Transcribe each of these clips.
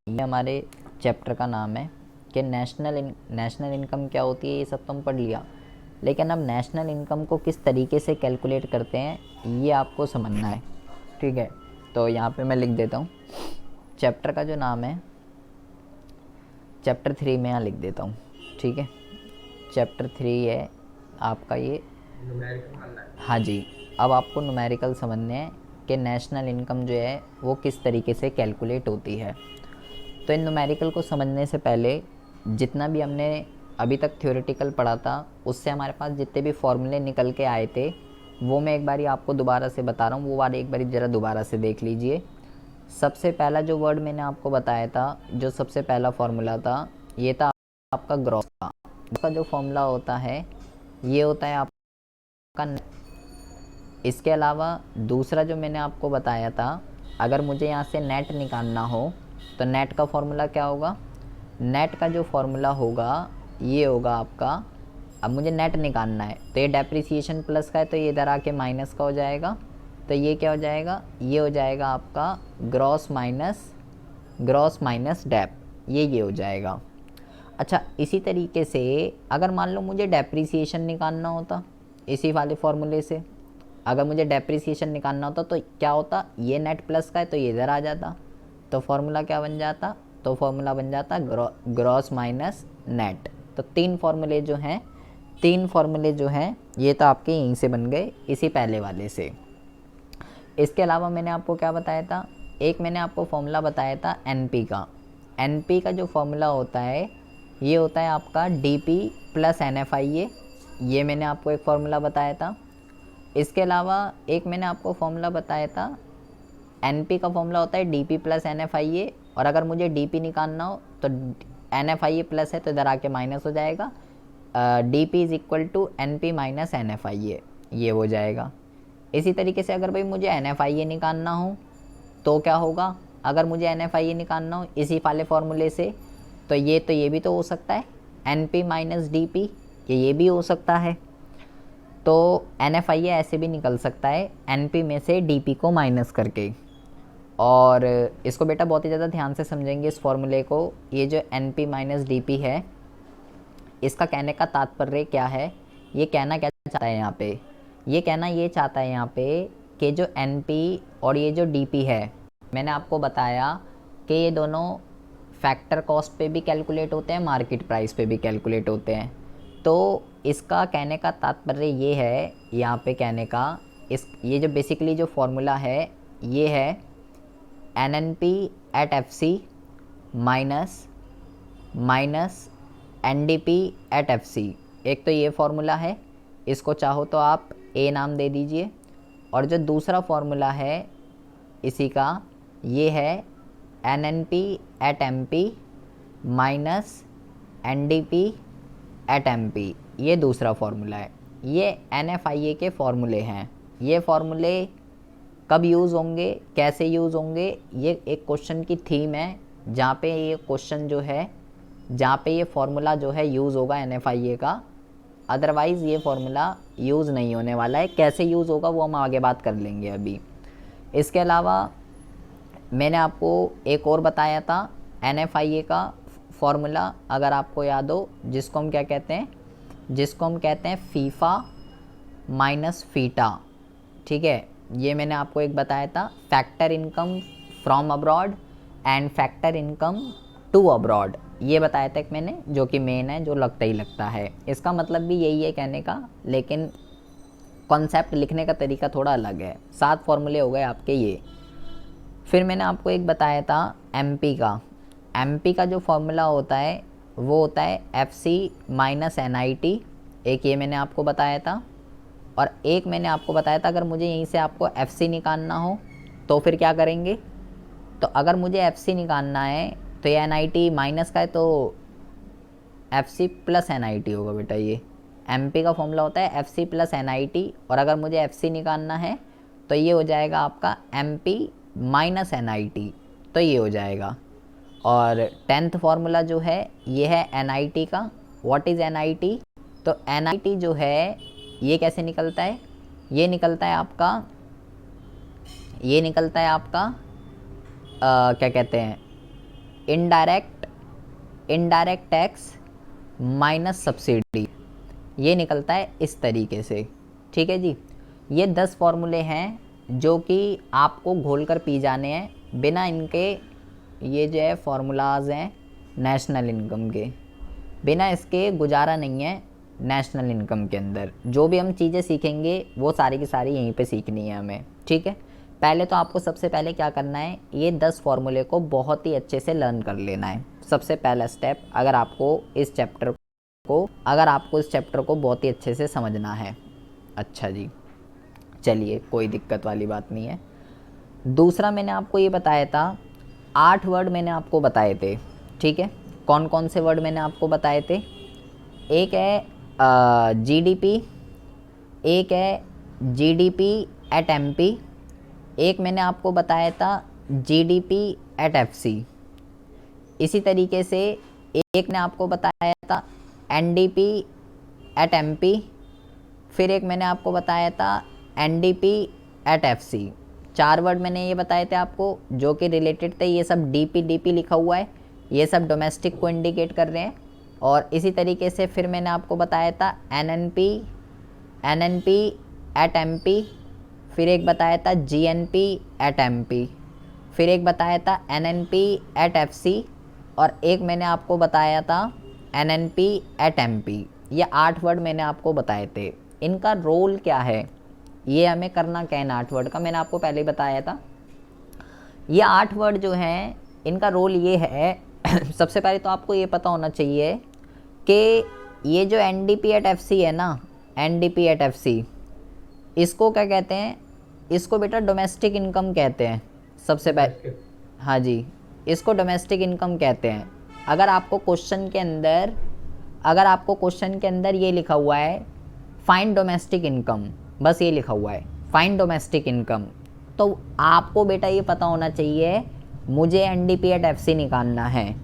ये हमारे चैप्टर का नाम है कि नेशनल इनकम क्या होती है। ये सब तो हम पढ़ लिया, लेकिन अब नेशनल इनकम को किस तरीके से कैलकुलेट करते हैं ये आपको समझना है। ठीक है, तो यहाँ पे मैं लिख देता हूँ चैप्टर का जो नाम है, चैप्टर 3 में यहाँ लिख देता हूँ। ठीक है, चैप्टर 3 है आपका ये। हाँ जी, अब आपको न्यूमेरिकल समझने हैं कि नेशनल इनकम जो है वो किस तरीके से कैलकुलेट होती है। तो इन न्यूमेरिकल को समझने से पहले जितना भी हमने अभी तक थ्योरेटिकल पढ़ा था, उससे हमारे पास जितने भी फॉर्मूले निकल के आए थे वो मैं एक बारी आपको दोबारा से बता रहा हूँ। वो वाले एक बारी ज़रा दोबारा से देख लीजिए। सबसे पहला जो वर्ड मैंने आपको बताया था, जो सबसे पहला फॉर्मूला था, ये था आपका ग्रॉस का। इसका जो फॉर्मूला होता है ये होता है आपका। इसके अलावा दूसरा जो मैंने आपको बताया था, अगर मुझे यहाँ से नेट निकालना हो तो नेट का फॉर्मूला क्या होगा। नेट का जो फॉर्मूला होगा ये होगा आपका, अब मुझे नेट निकालना है तो ये डेप्रिसिएशन प्लस का है तो ये इधर आके माइनस का हो जाएगा। तो ये क्या हो जाएगा, ये हो जाएगा आपका ग्रॉस माइनस डेप, ये हो जाएगा। अच्छा, इसी तरीके से अगर मान लो मुझे डेप्रिसिएशन निकालना होता, इसी वाले फॉर्मूले से अगर मुझे डेप्रिसिएशन निकालना होता तो क्या होता, ये नेट प्लस का है तो ये इधर आ जाता। तो फॉर्मूला क्या बन जाता, तो फॉर्मूला बन जाता ग्रॉस माइनस नेट। तो तीन फॉर्मूले जो हैं ये तो आपके यहीं से बन गए, इसी पहले वाले से। इसके अलावा मैंने आपको क्या बताया था, एक मैंने आपको फॉर्मूला बताया था एनपी का। एनपी का जो फॉर्मूला होता है ये होता है आपका डीपी प्लस एनएफआईए, ये मैंने आपको एक फॉर्मूला बताया था। इसके अलावा एक मैंने आपको फॉर्मूला बताया था, एनपी का फॉर्मूला होता है डीपी प्लस एनएफआईए, और अगर मुझे डीपी निकालना हो तो एनएफआईए प्लस है तो इधर आके माइनस हो जाएगा। DP is equal to NP minus NFIA, ये हो जाएगा। इसी तरीके से अगर भाई मुझे एनएफआईए निकालना हो तो क्या होगा, अगर मुझे एनएफआईए निकालना हो इसी वाले फॉर्मूले से तो ये भी तो हो सकता है एनपी माइनस डीपी, ये भी हो सकता है। तो एनएफआईए ऐसे भी निकल सकता है एनपी में से डीपी को माइनस करके। और इसको बेटा बहुत ही ज़्यादा ध्यान से समझेंगे इस फॉर्मूले को। ये जो एनपी माइनस डीपी है, इसका कहने का तात्पर्य क्या है, ये कहना क्या चाहता है यहाँ पे, ये कहना ये चाहता है यहाँ पे कि जो एनपी और ये जो डीपी है, मैंने आपको बताया कि ये दोनों फैक्टर कॉस्ट पे भी कैलकुलेट होते हैं, मार्केट प्राइस पे भी कैलकुलेट होते हैं। तो इसका कहने का तात्पर्य ये है यहाँ पे कहने का, ये जो बेसिकली जो फॉर्मूला है ये है N N P at F C minus N D P at F C. एक तो ये फॉर्मूला है, इसको चाहो तो आप ए नाम दे दीजिए, और जो दूसरा फॉर्मूला है इसी का ये है N N P at M P minus N D P at M P, ये दूसरा फॉर्मूला है। ये एन एफ आई ए के फॉर्मूले हैं। ये फॉर्मूले कब यूज़ होंगे, कैसे यूज़ होंगे, ये एक क्वेश्चन की थीम है जहाँ पे ये क्वेश्चन जो है, जहाँ पे ये फॉर्मूला जो है यूज़ होगा एन एफ आई ए का। अदरवाइज़ ये फार्मूला यूज़ नहीं होने वाला है। कैसे यूज़ होगा वो हम आगे बात कर लेंगे अभी। इसके अलावा मैंने आपको एक और बताया था एन एफ आई ए का फॉर्मूला, अगर आपको याद हो, जिसको हम क्या कहते हैं, जिसको हम कहते हैं फीफा माइनस फीटा। ठीक है, ये मैंने आपको एक बताया था, factor income from abroad and factor income to abroad, ये बताया था एक मैंने, जो कि मेन है, जो लगता ही लगता है। इसका मतलब भी यही है कहने का, लेकिन कॉन्सेप्ट लिखने का तरीका थोड़ा अलग है। 7 फॉर्मूले हो गए आपके ये। फिर मैंने आपको एक बताया था एमपी का। एमपी का जो फॉर्मूला होता है वो होता है F C minus N I T, एक ये मैंने आपको बताया था। और एक मैंने आपको बताया था अगर मुझे यहीं से आपको एफ सी निकालना हो तो फिर क्या करेंगे, तो अगर मुझे एफ सी निकालना है तो ये एन आई टी माइनस का है तो F C plus N I T होगा बेटा। ये एम पी का फॉर्मूला होता है F C plus N I T, और अगर मुझे एफ सी निकालना है तो ये हो जाएगा आपका M P minus N I T, तो ये हो जाएगा। और 10th फार्मूला जो है ये है एन आई टी का। What is an I T, तो एन आई टी जो है ये कैसे निकलता है, ये निकलता है आपका, ये निकलता है आपका क्या कहते हैं, इनडायरेक्ट टैक्स माइनस सब्सिडी, ये निकलता है इस तरीके से। ठीक है जी, ये 10 फॉर्मूले हैं जो कि आपको घोल कर पी जाने हैं, बिना इनके ये जो है फॉर्मूलाज हैं नेशनल इनकम के, बिना इसके गुजारा नहीं है नेशनल इनकम के अंदर। जो भी हम चीज़ें सीखेंगे वो सारी की सारी यहीं पे सीखनी है हमें। ठीक है, पहले तो आपको सबसे पहले क्या करना है, ये 10 फॉर्मूले को बहुत ही अच्छे से लर्न कर लेना है। सबसे पहला स्टेप, अगर आपको इस चैप्टर को बहुत ही अच्छे से समझना है। अच्छा जी, चलिए कोई दिक्कत वाली बात नहीं है। दूसरा मैंने आपको ये बताया था, 8 वर्ड मैंने आपको बताए थे। ठीक है, कौन कौन से वर्ड मैंने आपको बताए थे? एक है जीडीपी, एक है जीडीपी एट एमपी, एक मैंने आपको बताया था जीडीपी एट एफसी। इसी तरीके से एक ने आपको बताया था एनडीपी एट एमपी, फिर एक मैंने आपको बताया था एनडीपी एट एफसी। 4 वर्ड मैंने ये बताए थे आपको जो कि रिलेटेड थे। ये सब डीपी लिखा हुआ है, ये सब डोमेस्टिक को इंडिकेट कर रहे हैं। और इसी तरीके से फिर मैंने आपको बताया था एनएनपी एट एमपी, फिर एक बताया था जीएनपी एट एमपी, फिर एक बताया था एनएनपी एट एफसी, और एक मैंने आपको बताया था एनएनपी एट एमपी। ये 8 वर्ड मैंने आपको बताए थे। इनका रोल क्या है, ये हमें करना क्या है इन 8 वर्ड का, मैंने आपको पहले ही बताया था। ये 8 वर्ड जो हैं इनका रोल ये है सबसे पहले तो आपको ये पता होना चाहिए कि ये जो एनडीपी एट एफसी है ना, एनडीपी एट एफसी, इसको क्या कहते हैं? इसको बेटा डोमेस्टिक इनकम कहते हैं सबसे पहले। हाँ जी, इसको डोमेस्टिक इनकम कहते हैं। अगर आपको क्वेश्चन के अंदर ये लिखा हुआ है फाइंड डोमेस्टिक इनकम, बस ये लिखा हुआ है फाइंड डोमेस्टिक इनकम, तो आपको बेटा ये पता होना चाहिए मुझे एनडीपी एट एफसी निकालना है,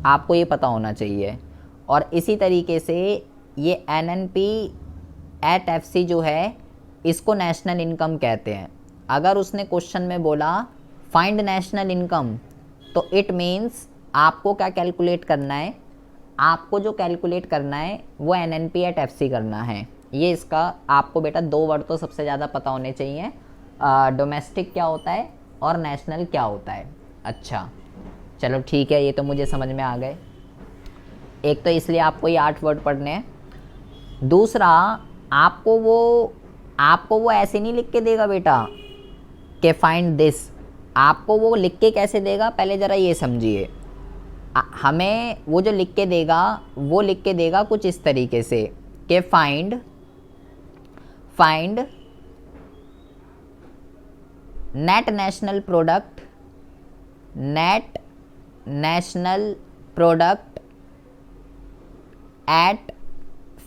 आपको ये पता होना चाहिए। और इसी तरीके से ये एनएनपी एट एफसी जो है इसको नेशनल इनकम कहते हैं। अगर उसने क्वेश्चन में बोला फाइंड नेशनल इनकम, तो इट मीन्स आपको क्या कैलकुलेट करना है? आपको जो कैलकुलेट करना है वो एनएनपी एट एफसी करना है। ये इसका आपको बेटा 2 वर्ड तो सबसे ज़्यादा पता होने चाहिए, डोमेस्टिक क्या होता है और नेशनल क्या होता है। अच्छा चलो ठीक है, ये तो मुझे समझ में आ गए। एक तो इसलिए आपको ये 8 वर्ड पढ़ने हैं। दूसरा, आपको वो ऐसे नहीं लिख के देगा बेटा कि फाइंड दिस, आपको वो लिख के कैसे देगा पहले ज़रा ये समझिए। हमें वो जो लिख के देगा वो लिख के देगा कुछ इस तरीके से कि find net national product at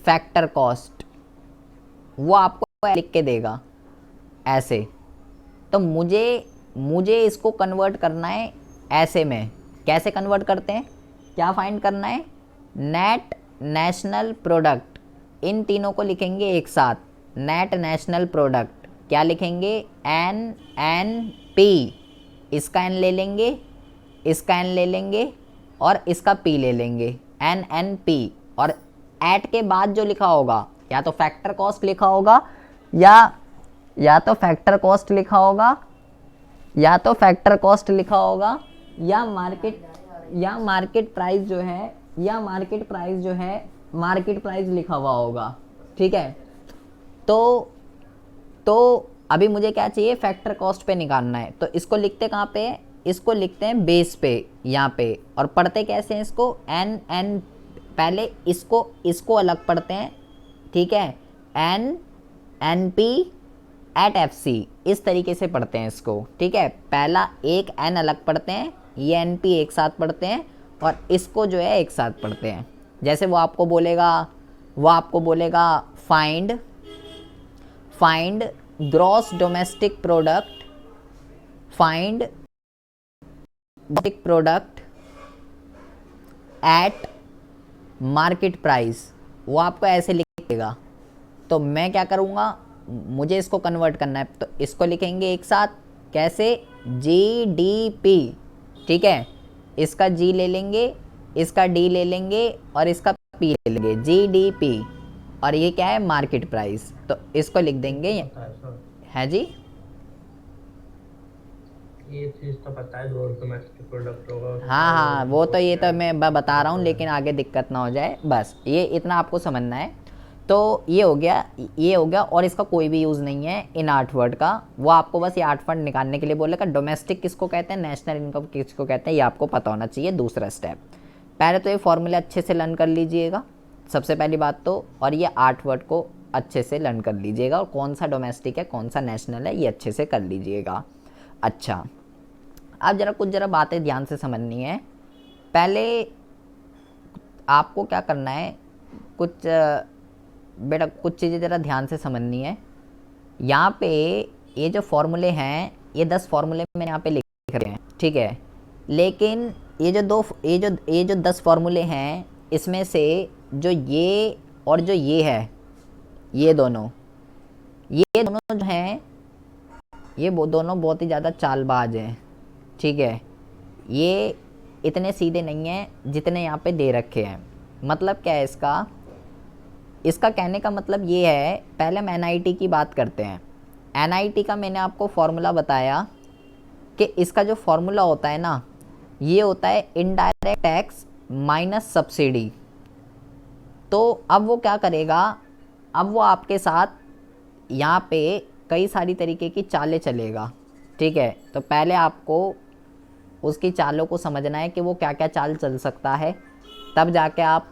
factor cost, वो आपको लिख के देगा ऐसे। तो मुझे इसको कन्वर्ट करना है ऐसे में। कैसे कन्वर्ट करते हैं? क्या फाइंड करना है? नेट नेशनल प्रोडक्ट, इन तीनों को लिखेंगे एक साथ, नेट नेशनल प्रोडक्ट। क्या लिखेंगे? एन इसका एन ले लेंगे, इसका एन ले लेंगे और इसका पी ले लेंगे, एन और एट के बाद जो लिखा होगा या तो फैक्टर कॉस्ट लिखा होगा या तो फैक्टर कॉस्ट लिखा होगा या मार्केट प्राइस जो है मार्केट प्राइस लिखा हुआ होगा। ठीक है, तो अभी मुझे क्या चाहिए? फैक्टर कॉस्ट पे निकालना है। तो इसको लिखते कहाँ पे? इसको लिखते हैं बेस पे, यहाँ पे। और पढ़ते कैसे हैं इसको? एन पहले इसको अलग पढ़ते हैं, ठीक है, N P at F C, इस तरीके से पढ़ते हैं इसको। ठीक है, पहला एक एन अलग पढ़ते हैं, ये एन पी एक साथ पढ़ते हैं और इसको जो है एक साथ पढ़ते हैं। जैसे वो आपको बोलेगा find gross domestic product at market price, वो आपको ऐसे लिख देगा। तो मैं क्या करूँगा, मुझे इसको कन्वर्ट करना है, तो इसको लिखेंगे एक साथ कैसे? जीडीपी, ठीक है, इसका जी ले लेंगे, इसका डी ले लेंगे और इसका पी ले लेंगे, जी डी पी। और ये क्या है, मार्केट प्राइस। तो इसको लिख देंगे, है जी। ये चीज तो पता है, डोमेस्टिक प्रोडक्ट होगा हाँ उसका, हाँ, वो तो ये तो मैं बता रहा हूँ, तो लेकिन आगे दिक्कत ना हो जाए, बस ये इतना आपको समझना है। तो ये हो गया, ये हो गया। और इसका कोई भी यूज़ नहीं है इन 8 वर्ड का। वो आपको बस ये 8 वर्ड निकालने के लिए बोलेगा। डोमेस्टिक किसको कहते हैं, नेशनल इनकम किसको कहते हैं, ये आपको पता होना चाहिए। दूसरा स्टेप, पहले तो ये फॉर्मूले अच्छे से लर्न कर लीजिएगा, सबसे पहली बात तो। और ये 8 वर्ड को अच्छे से लर्न कर लीजिएगा, और कौन सा डोमेस्टिक है कौन सा नेशनल है ये अच्छे से कर लीजिएगा। अच्छा, अब जरा बातें ध्यान से समझनी है। पहले आपको क्या करना है, कुछ बेटा कुछ चीज़ें ज़रा ध्यान से समझनी है। यहाँ पे ये जो फॉर्मूले हैं, ये 10 फॉर्मूले मैंने यहाँ पे लिख रखे हैं, ठीक है। लेकिन ये जो 10 फॉर्मूले हैं, इसमें से जो ये और जो ये है, ये दोनों जो हैं, ये दोनों बहुत ही ज़्यादा चालबाज हैं, ठीक है। ये इतने सीधे नहीं हैं जितने यहाँ पे दे रखे हैं। मतलब क्या है इसका कहने का मतलब ये है, पहले हम एनआईटी की बात करते हैं। एनआईटी का मैंने आपको फॉर्मूला बताया कि इसका जो फॉर्मूला होता है ना, ये होता है इनडायरेक्ट टैक्स माइनस सब्सिडी। तो अब वो क्या करेगा, अब वो आपके साथ यहाँ पे कई सारी तरीके की चालें चलेगा, ठीक है। तो पहले आपको उसकी चालों को समझना है कि वो क्या क्या चाल चल सकता है, तब जाके आप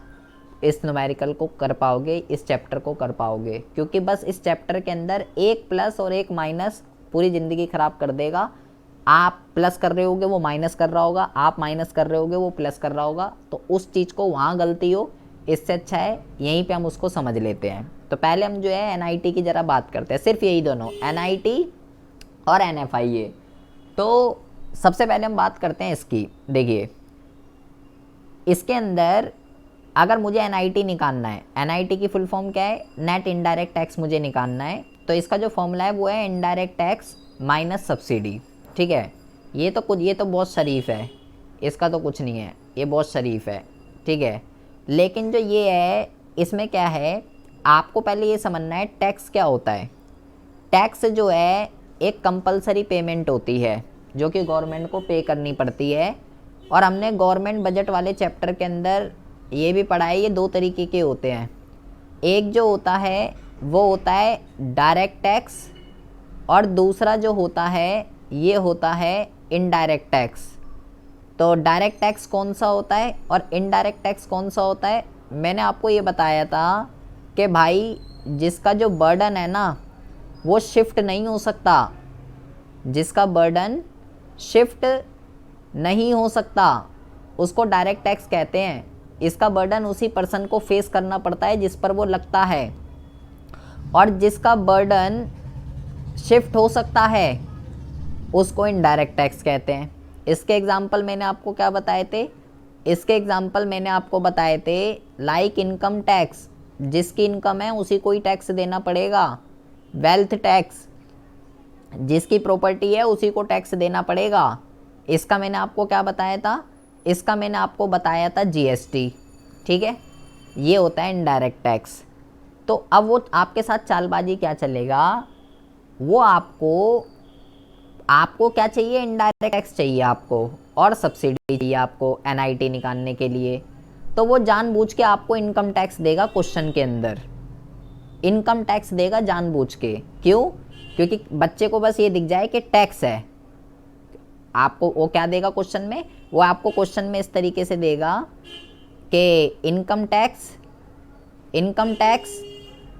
इस न्यूमेरिकल को कर पाओगे, इस चैप्टर को कर पाओगे। क्योंकि बस इस चैप्टर के अंदर एक प्लस और एक माइनस पूरी ज़िंदगी ख़राब कर देगा। आप प्लस कर रहे होगे वो माइनस कर रहा होगा, आप माइनस कर रहे होगे वो प्लस कर रहा होगा। तो उस चीज़ को वहाँ गलती हो, इससे अच्छा है यहीं पे हम उसको समझ लेते हैं। तो पहले हम जो है एनआईटी की ज़रा बात करते हैं, सिर्फ यही दोनों, एनआईटी और एनएफआईए। तो सबसे पहले हम बात करते हैं इसकी। देखिए, इसके अंदर अगर मुझे एनआईटी निकालना है, एनआईटी की फुल फॉर्म क्या है, नेट इनडायरेक्ट टैक्स मुझे निकालना है। तो इसका जो फॉर्मूला है वो है इनडायरेक्ट टैक्स माइनस सब्सिडी, ठीक है। ये तो बहुत शरीफ है, इसका तो कुछ नहीं है, ये बहुत शरीफ है, ठीक है। लेकिन जो ये है, इसमें क्या है, आपको पहले ये समझना है टैक्स क्या होता है। टैक्स जो है एक कंपलसरी पेमेंट होती है जो कि गवर्नमेंट को पे करनी पड़ती है। और हमने गवर्नमेंट बजट वाले चैप्टर के अंदर ये भी पढ़ा है, ये 2 तरीके के होते हैं। एक जो होता है वो होता है डायरेक्ट टैक्स, और दूसरा जो होता है ये होता है इनडायरेक्ट टैक्स। तो डायरेक्ट टैक्स कौन सा होता है और इनडायरेक्ट टैक्स कौन सा होता है, मैंने आपको ये बताया था कि भाई जिसका जो बर्डन है ना वो शिफ्ट नहीं हो सकता, जिसका बर्डन शिफ्ट नहीं हो सकता उसको डायरेक्ट टैक्स कहते हैं। इसका बर्डन उसी पर्सन को फेस करना पड़ता है जिस पर वो लगता है, और जिसका बर्डन शिफ्ट हो सकता है उसको इनडायरेक्ट टैक्स कहते हैं। इसके एग्जाम्पल मैंने आपको क्या बताए थे, इसके एग्जाम्पल मैंने आपको बताए थे लाइक इनकम टैक्स, जिसकी इनकम है उसी को ही टैक्स देना पड़ेगा। वेल्थ टैक्स, जिसकी प्रॉपर्टी है उसी को टैक्स देना पड़ेगा। इसका मैंने आपको क्या बताया था, इसका मैंने आपको बताया था जीएसटी, ठीक है। ये होता है इनडायरेक्ट टैक्स। तो अब वो आपके साथ चालबाजी क्या चलेगा, वो आपको क्या चाहिए, इनडायरेक्ट टैक्स चाहिए आपको, और सब्सिडी चाहिए आपको एनआईटी निकालने के लिए। तो वो जानबूझ के आपको इनकम टैक्स देगा, क्वेश्चन के अंदर इनकम टैक्स देगा जानबूझ के। क्यों? क्योंकि बच्चे को बस ये दिख जाए कि टैक्स है। आपको वो क्या देगा क्वेश्चन में, वो आपको क्वेश्चन में इस तरीके से देगा कि इनकम टैक्स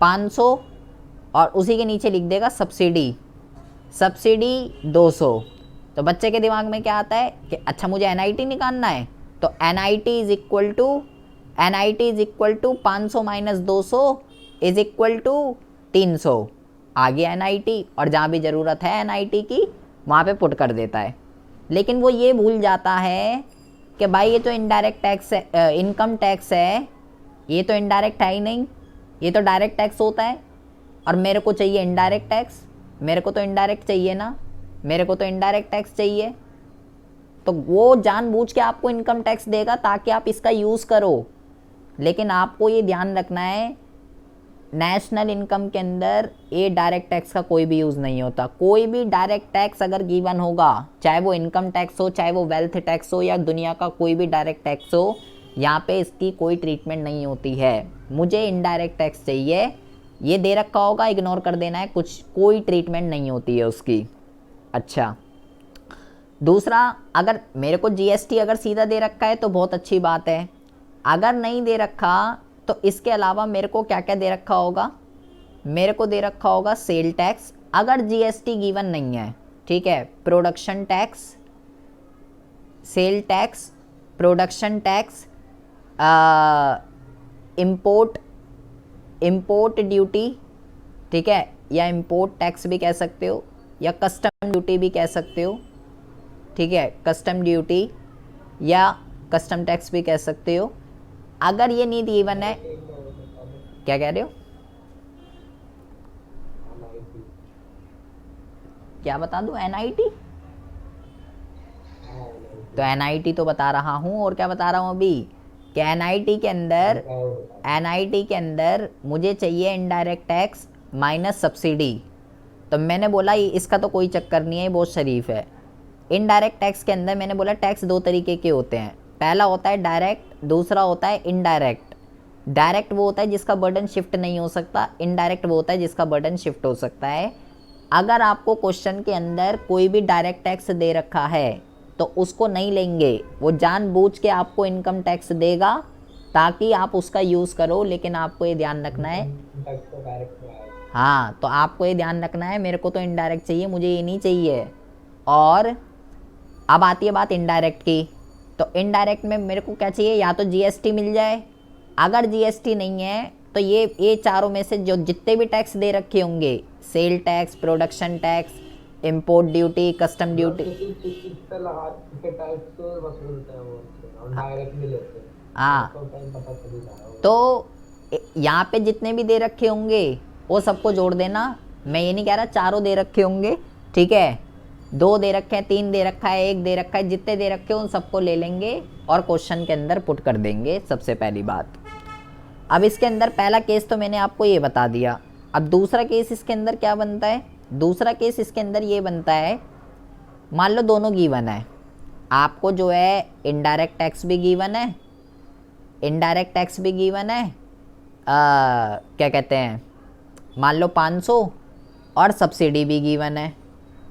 500, और उसी के नीचे लिख देगा सब्सिडी 200। तो बच्चे के दिमाग में क्या आता है कि अच्छा मुझे एनआईटी निकालना है, तो NIT is equal to 500 minus 200 is equal to 300। आ गया एनआईटी, और जहाँ भी ज़रूरत है एनआईटी की वहाँ पे पुट कर देता है। लेकिन वो ये भूल जाता है कि भाई ये तो इनडायरेक्ट टैक्स है, इनकम टैक्स है, ये तो इनडायरेक्ट है ही नहीं, ये तो डायरेक्ट टैक्स होता है। और मेरे को चाहिए इनडायरेक्ट टैक्स, मेरे को तो इनडायरेक्ट चाहिए ना, मेरे को तो इनडायरेक्ट टैक्स चाहिए। तो वो जानबूझ के आपको इनकम टैक्स देगा ताकि आप इसका यूज़ करो। लेकिन आपको ये ध्यान रखना है, नेशनल इनकम के अंदर ये डायरेक्ट टैक्स का कोई भी यूज़ नहीं होता। कोई भी डायरेक्ट टैक्स अगर गिवन होगा, चाहे वो इनकम टैक्स हो, चाहे वो वेल्थ टैक्स हो, या दुनिया का कोई भी डायरेक्ट टैक्स हो, यहाँ पे इसकी कोई ट्रीटमेंट नहीं होती है। मुझे इनडायरेक्ट टैक्स चाहिए, ये दे रखा होगा, इग्नोर कर देना है, कुछ कोई ट्रीटमेंट नहीं होती है उसकी। अच्छा, दूसरा, अगर मेरे को जीएसटी अगर सीधा दे रखा है तो बहुत अच्छी बात है। अगर नहीं दे रखा तो इसके अलावा मेरे को क्या क्या दे रखा होगा? मेरे को दे रखा होगा सेल टैक्स, अगर जीएसटी गिवन नहीं है, ठीक है, production tax, sale tax, production tax, import duty, ठीक है, या इंपोर्ट टैक्स भी कह सकते हो, या कस्टम ड्यूटी भी कह सकते हो, ठीक है, कस्टम ड्यूटी या कस्टम टैक्स भी कह सकते हो। अगर ये नहीं गिवन है, क्या कह रहे हो? क्या बता दूं? एनआईटी? तो एनआईटी तो बता रहा हूँ, और क्या बता रहा हूँ अभी कि एनआईटी के अंदर मुझे चाहिए इनडायरेक्ट टैक्स माइनस सब्सिडी। तो मैंने बोला इसका तो कोई चक्कर नहीं है, बहुत शरीफ है। इनडायरेक्ट टैक्स के अंदर मैंने बोला टैक्स दो तरीके के होते हैं, पहला होता है डायरेक्ट, दूसरा होता है इनडायरेक्ट। डायरेक्ट वो होता है जिसका बर्डन शिफ्ट नहीं हो सकता, इनडायरेक्ट वो होता है जिसका बर्डन शिफ्ट हो सकता है। अगर आपको क्वेश्चन के अंदर कोई भी डायरेक्ट टैक्स दे रखा है तो उसको नहीं लेंगे, वो जानबूझ के आपको इनकम टैक्स देगा ताकि आप उसका यूज़ करो। लेकिन आपको ये ध्यान रखना है, हाँ, तो आपको ये ध्यान रखना है, मेरे को तो इनडायरेक्ट चाहिए, मुझे ये नहीं चाहिए। और अब आती है बात इनडायरेक्ट की। तो इनडायरेक्ट में मेरे को क्या चाहिए? या तो जीएसटी मिल जाए, अगर जीएसटी नहीं है तो ये चारों में से जो जितने भी टैक्स दे रखे होंगे, sale tax, production tax, import duty, custom duty, हाँ, तो यहाँ पे जितने भी दे रखे होंगे वो सबको जोड़ देना। मैं ये नहीं कह रहा चारों दे रखे होंगे, ठीक है, 2 दे रखे हैं, 3 दे रखा है, 1 दे रखा है, जितने दे रखे हो उन सबको ले लेंगे और क्वेश्चन के अंदर पुट कर देंगे, सबसे पहली बात। अब इसके अंदर पहला केस तो मैंने आपको ये बता दिया। अब दूसरा केस इसके अंदर क्या बनता है? दूसरा केस इसके अंदर ये बनता है, मान लो दोनों गिवन है, आपको जो है इनडायरेक्ट टैक्स भी गिवन है, इनडायरेक्ट टैक्स भी गिवन है, क्या कहते हैं, मान लो 500, और सब्सिडी भी गिवन है।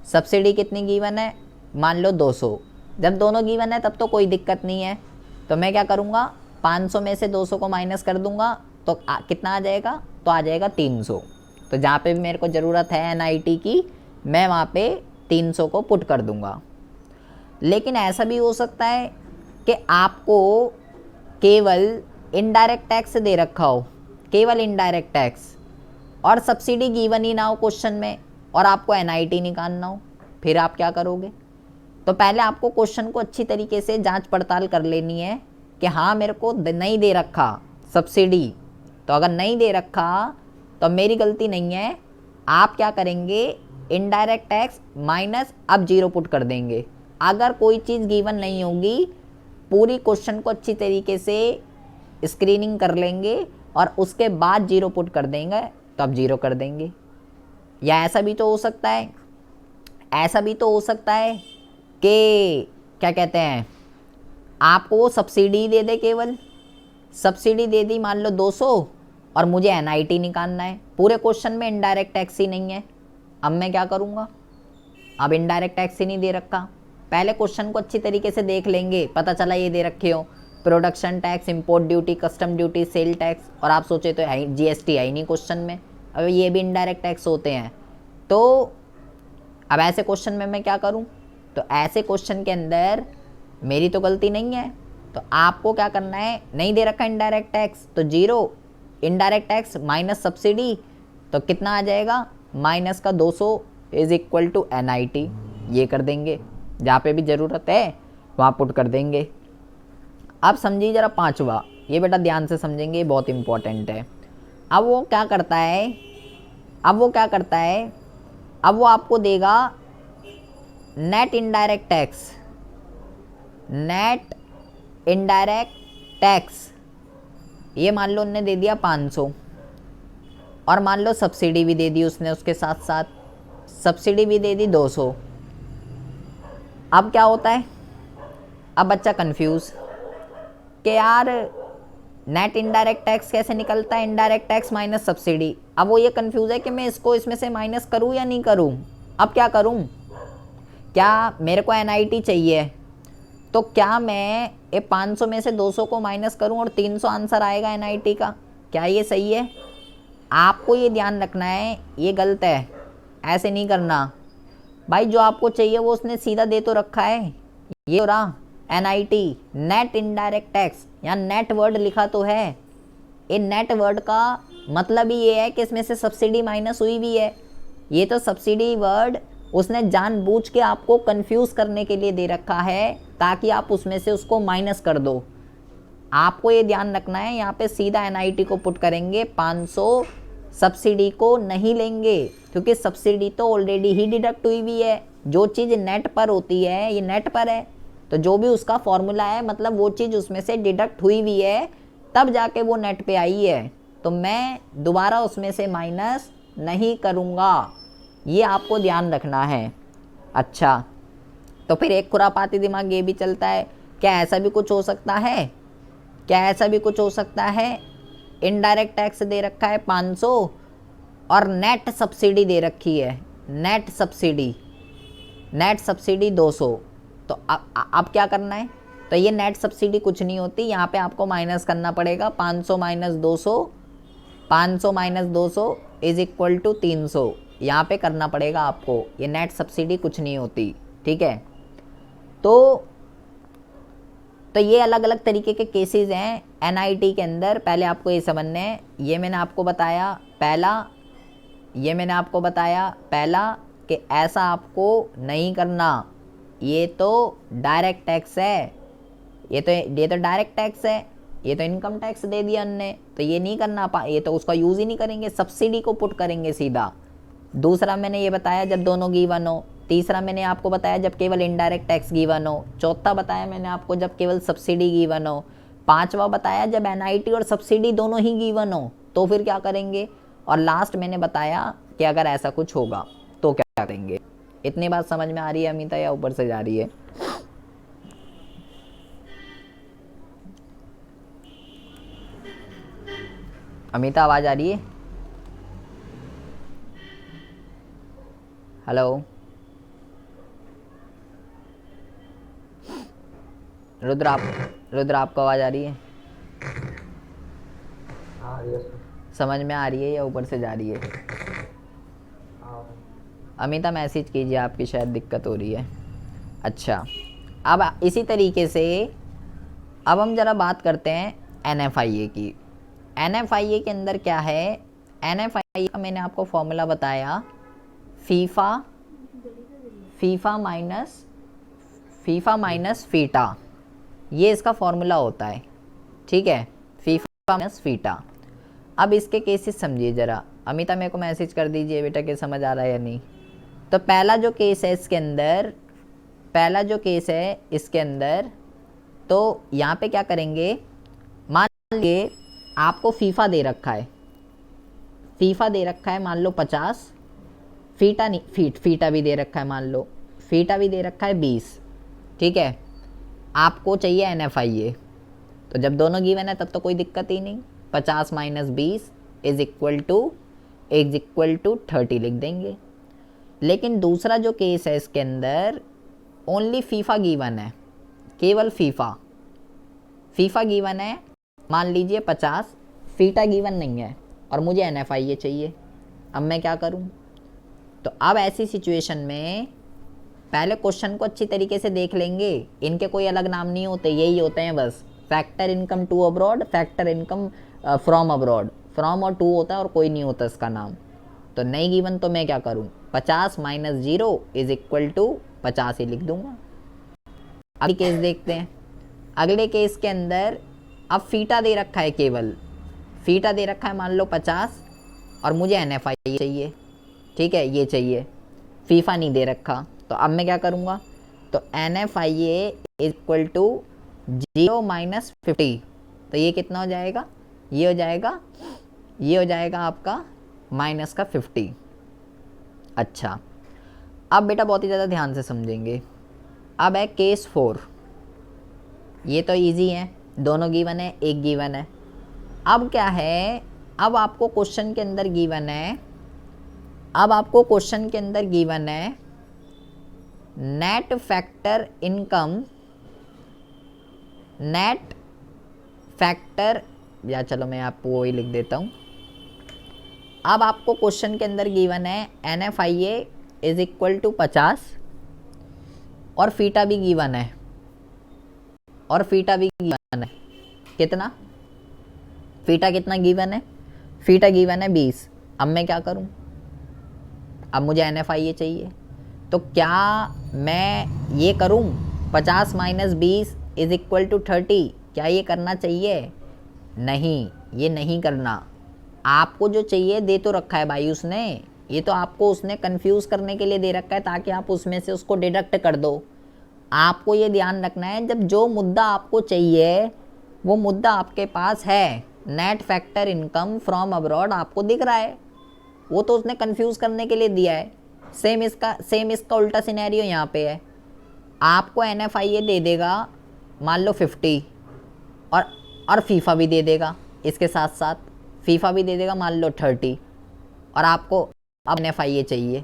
सब्सिडी कितनी गिवन है? मान लो 200। जब दोनों गिवन है तब तो कोई दिक्कत नहीं है, तो मैं क्या करूँगा, 500 में से 200 को माइनस कर दूंगा, तो कितना आ जाएगा? तो आ जाएगा 300। तो जहाँ पे भी मेरे को ज़रूरत है एनआईटी की, मैं वहाँ पे 300 को पुट कर दूंगा। लेकिन ऐसा भी हो सकता है कि आपको केवल इनडायरेक्ट टैक्स दे रखा हो, केवल इनडायरेक्ट टैक्स, और सब्सिडी गिवन ही ना हो क्वेश्चन में, और आपको एनआईटी निकालना हो, फिर आप क्या करोगे? तो पहले आपको क्वेश्चन को अच्छी तरीके से जांच पड़ताल कर लेनी है कि हाँ मेरे को नहीं दे रखा सब्सिडी, तो अगर नहीं दे रखा तो मेरी गलती नहीं है। आप क्या करेंगे, इनडायरेक्ट टैक्स माइनस अब 0 पुट कर देंगे। अगर कोई चीज़ गिवन नहीं होगी, पूरी क्वेश्चन को अच्छी तरीके से स्क्रीनिंग कर लेंगे और उसके बाद 0 पुट कर देंगे, तो अब 0 कर देंगे। या ऐसा भी तो हो सकता है, ऐसा भी तो हो सकता है कि क्या कहते हैं, आपको वो सब्सिडी दे दे, केवल सब्सिडी दे दी मान लो 200, और मुझे एनआईटी निकालना है, पूरे क्वेश्चन में इनडायरेक्ट टैक्स ही नहीं है। अब मैं क्या करूँगा? अब इनडायरेक्ट टैक्स ही नहीं दे रखा, पहले क्वेश्चन को अच्छी तरीके से देख लेंगे, पता चला ये दे रखे हो production tax, import duty, custom duty, sale tax, और आप सोचे तो जीएसटी है ही नहीं क्वेश्चन में, अब ये भी इनडायरेक्ट टैक्स होते हैं। तो अब ऐसे क्वेश्चन में मैं क्या करूं? तो ऐसे क्वेश्चन के अंदर मेरी तो गलती नहीं है, तो आपको क्या करना है, नहीं दे रखा इनडायरेक्ट टैक्स तो 0, इनडायरेक्ट टैक्स माइनस सब्सिडी, तो कितना आ जाएगा, माइनस का 200 इज इक्वल टू एनआईटी। ये कर देंगे, जहाँ पे भी ज़रूरत है वहाँ पुट कर देंगे। अब समझिए ज़रा पांचवा, ये बेटा ध्यान से समझेंगे, बहुत इंपॉर्टेंट है। अब वो क्या करता है, अब वो आपको देगा net indirect tax, net indirect tax, ये मान लो उनने दे दिया 500, और मान लो सब्सिडी भी दे दी उसने, उसके साथ साथ सब्सिडी भी दे दी 200। अब क्या होता है, अब बच्चा कंफ्यूज कि यार नेट इनडायरेक्ट टैक्स कैसे निकलता है, इनडायरेक्ट टैक्स माइनस सब्सिडी। अब वो ये कंफ्यूज है कि मैं इसको इसमें से माइनस करूँ या नहीं करूँ। अब क्या करूँ, क्या मेरे को एनआईटी चाहिए, तो क्या मैं ये 500 में से 200 को माइनस करूं और 300 आंसर आएगा एनआईटी का, क्या ये सही है? आपको ये ध्यान रखना है, ये गलत है, ऐसे नहीं करना भाई। जो आपको चाहिए वो उसने सीधा दे तो रखा है, ये हो रहा एनआईटी, नेट इनडायरेक्ट टैक्स, यहाँ नेट वर्ड लिखा तो है। ये नेट वर्ड का मतलब ही ये है कि इसमें से सब्सिडी माइनस हुई भी है। ये तो सब्सिडी वर्ड उसने जानबूझ के आपको कंफ्यूज करने के लिए दे रखा है, ताकि आप उसमें से उसको माइनस कर दो। आपको ये ध्यान रखना है, यहाँ पे सीधा एनआईटी को पुट करेंगे, 500 सब्सिडी को नहीं लेंगे, क्योंकि सब्सिडी तो ऑलरेडी ही डिडक्ट हुई हुई है। जो चीज़ नेट पर होती है ये नेट पर है, तो जो भी उसका फॉर्मूला है मतलब वो चीज़ उसमें से डिडक्ट हुई हुई है, तब जाके वो नेट पे आई है, तो मैं दोबारा उसमें से माइनस नहीं करूँगा, ये आपको ध्यान रखना है। अच्छा, तो फिर एक खुरापाती दिमाग ये भी चलता है, क्या ऐसा भी कुछ हो सकता है, क्या ऐसा भी कुछ हो सकता है, इनडायरेक्ट टैक्स दे रखा है 500 और नेट सब्सिडी दे रखी है, नेट सब्सिडी 200, तो अब क्या करना है, तो ये नेट सब्सिडी कुछ नहीं होती, यहाँ पे आपको माइनस करना पड़ेगा, 500 minus 200, 500 minus 200 is equal to 300, यहाँ पे करना पड़ेगा आपको, ये नेट सब्सिडी कुछ नहीं होती, ठीक है। तो ये अलग अलग तरीके के केसेस हैं एनआईटी के अंदर, पहले आपको ये समझने हैं। ये मैंने आपको बताया पहला कि ऐसा आपको नहीं करना, ये तो डायरेक्ट टैक्स है, ये तो डायरेक्ट टैक्स है, ये तो इनकम टैक्स दे दिया उनने, तो ये नहीं करना, ये तो उसका यूज़ ही नहीं करेंगे, सब्सिडी को पुट करेंगे सीधा। दूसरा मैंने ये बताया जब दोनों गिवन हो, तीसरा मैंने आपको बताया जब केवल इनडायरेक्ट टैक्स गिवन हो, चौथा बताया मैंने आपको जब केवल सब्सिडी गिवन हो, पांचवा बताया जब एनआईटी और सब्सिडी दोनों ही गिवन हो तो फिर क्या करेंगे, और लास्ट मैंने बताया कि अगर ऐसा कुछ होगा तो क्या करेंगे। इतनी बात समझ में आ रही है अमिता, या ऊपर से जा रही है? अमिता आवाज आ रही है? हेलो रुद्र, आपको आवाज आ रही है? समझ में आ रही है या ऊपर से जा रही है? अमिता मैसेज कीजिए, आपकी शायद दिक्कत हो रही है। अच्छा, अब इसी तरीके से अब हम ज़रा बात करते हैं एनएफआईए की। एनएफआईए के अंदर क्या है, एनएफआईए का मैंने आपको फॉर्मूला बताया, फीफा माइनस फीटा, ये इसका फॉर्मूला होता है, ठीक है, फीफा माइनस फीटा। अब इसके केसेस समझिए ज़रा। अमिता मेरे को मैसेज कर दीजिए बेटा कि समझ आ रहा है या नहीं। तो पहला जो केस है इसके अंदर, तो यहाँ पे क्या करेंगे, मान लीजिए आपको फीफा दे रखा है मान लो 50, फीटा भी दे रखा है, मान लो फीटा भी दे रखा है 20, ठीक है। आपको चाहिए एनएफआईए, तो जब दोनों गिवन है तब तो कोई दिक्कत ही नहीं, 50 माइनस 20 इज इक्वल टू 30 लिख देंगे। लेकिन दूसरा जो केस है इसके अंदर, ओनली फीफा गिवन है, केवल फीफा गिवन है, मान लीजिए 50, फीटा गिवन नहीं है और मुझे एनएफआईए चाहिए। अब मैं क्या करूं, तो अब ऐसी सिचुएशन में पहले क्वेश्चन को अच्छी तरीके से देख लेंगे, इनके कोई अलग नाम नहीं होते, यही होते हैं बस, factor income to abroad, factor income from abroad, from और टू होता है और कोई नहीं होता इसका नाम। तो नहीं गिवन तो मैं क्या करूं, 50 माइनस 0 इज इक्वल टू 50 ही लिख दूंगा। अगली केस देखते हैं। अगले केस के अंदर अब फीटा दे रखा है, केवल फीटा दे रखा है मान लो 50 और मुझे एनएफआईए चाहिए, ठीक है, ये चाहिए, फीफा नहीं दे रखा। तो अब मैं क्या करूँगा, तो NFIA इक्वल टू 0 माइनस 50, तो ये कितना हो जाएगा, ये हो जाएगा आपका माइनस का 50। अच्छा, अब बेटा बहुत ही ज़्यादा ध्यान से समझेंगे। अब है केस 4, ये तो इजी है, दोनों गिवन है, एक गिवन है। अब क्या है, अब आपको क्वेश्चन के अंदर गिवन है, नेट फैक्टर या चलो मैं आपको वही लिख देता हूँ। अब आपको क्वेश्चन के अंदर गिवन है NFIA इज इक्वल टू 50 और फीटा भी गिवन है, कितना, फीटा कितना गिवन है, फीटा गिवन है 20। अब मैं क्या करूं, अब मुझे NFIA चाहिए, तो क्या मैं ये करूं 50 माइनस 20 इज इक्वल टू 30, क्या ये करना चाहिए, नहीं, ये नहीं करना। आपको जो चाहिए दे तो रखा है भाई उसने, ये तो आपको उसने कंफ्यूज करने के लिए दे रखा है ताकि आप उसमें से उसको डिडक्ट कर दो। आपको ये ध्यान रखना है, जब जो मुद्दा आपको चाहिए वो मुद्दा आपके पास है, net factor income from abroad आपको दिख रहा है, वो तो उसने कंफ्यूज करने के लिए दिया है। सेम इसका उल्टा सिनेरियो यहाँ पे है, आपको NFIA दे देगा मान लो 50 और फीफा भी दे देगा, इसके साथ साथ फीफा भी दे देगा मान लो 30, और आपको अब NFIA चाहिए।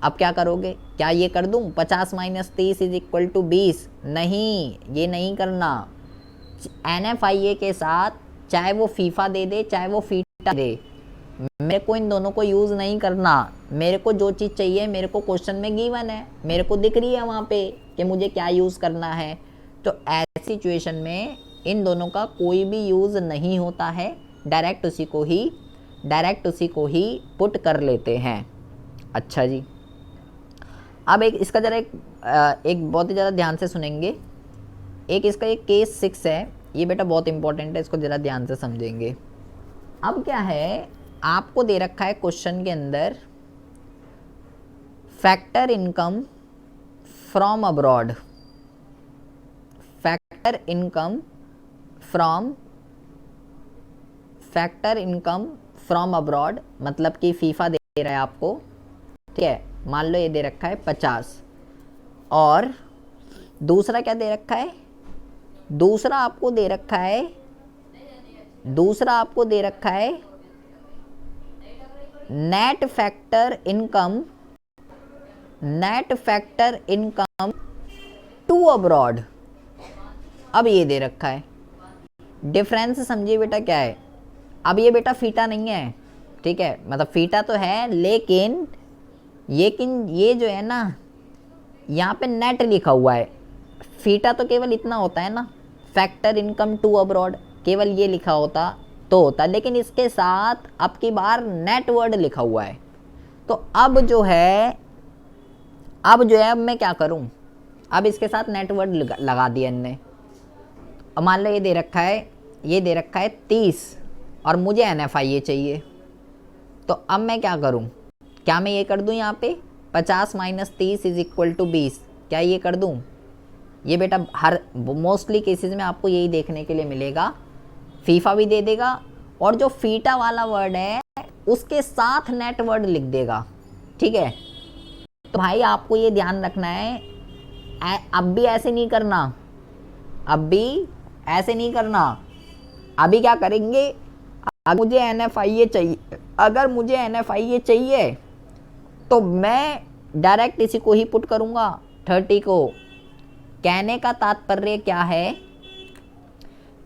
अब क्या करोगे, क्या ये कर दूं 50 माइनस 30 इज इक्वल टू 20, नहीं, ये नहीं करना। NFIA के साथ चाहे वो फीफा दे दे चाहे वो फीटा दे, मेरे को इन दोनों को यूज़ नहीं करना। मेरे को जो चीज़ चाहिए मेरे को क्वेश्चन में गिवन है, मेरे को दिख रही है वहाँ पे कि मुझे क्या यूज़ करना है। तो ऐसी सिचुएशन में इन दोनों का कोई भी यूज़ नहीं होता है, डायरेक्ट उसी को ही पुट कर लेते हैं। अच्छा जी, अब एक इसका ज़रा एक बहुत ही ज़्यादा ध्यान से सुनेंगे। इसका एक केस 6 है, ये बेटा बहुत इंपॉर्टेंट है, इसको ज़रा ध्यान से समझेंगे। अब क्या है, आपको दे रखा है क्वेश्चन के अंदर factor income from abroad, factor income from abroad मतलब कि फीफा दे रहा है आपको, ठीक है, मान लो ये दे रखा है 50, और दूसरा क्या दे रखा है, दूसरा आपको दे रखा है net factor income to abroad. अब ये दे रखा है, डिफरेंस समझिए बेटा क्या है। अब ये बेटा फीटा नहीं है, ठीक है, मतलब फीटा तो है लेकिन ये जो है ना, यहाँ पे नेट लिखा हुआ है। फीटा तो केवल इतना होता है ना, फैक्टर इनकम टू अब्रॉड, केवल ये लिखा होता तो होता, लेकिन इसके साथ अब की बार नेट वर्ड लिखा हुआ है। तो अब जो है अब मैं क्या करूं, अब इसके साथ नेट वर्ड लगा दिया इनने। अब मान लो ये दे रखा है 30 और मुझे NFIA चाहिए, तो अब मैं क्या करूं, क्या मैं ये कर दूं यहाँ पे 50 माइनस 30 इज इक्वल टू 20, क्या ये कर दूं। ये बेटा हर मोस्टली केसेस में आपको यही देखने के लिए मिलेगा, फीफा भी दे देगा और जो फीटा वाला वर्ड है उसके साथ नेट वर्ड लिख देगा, ठीक है। तो भाई आपको ये ध्यान रखना है, अब भी ऐसे नहीं करना, अभी क्या करेंगे, अगर मुझे NFIA चाहिए तो मैं डायरेक्ट इसी को ही पुट करूंगा 30 को। कहने का तात्पर्य क्या है,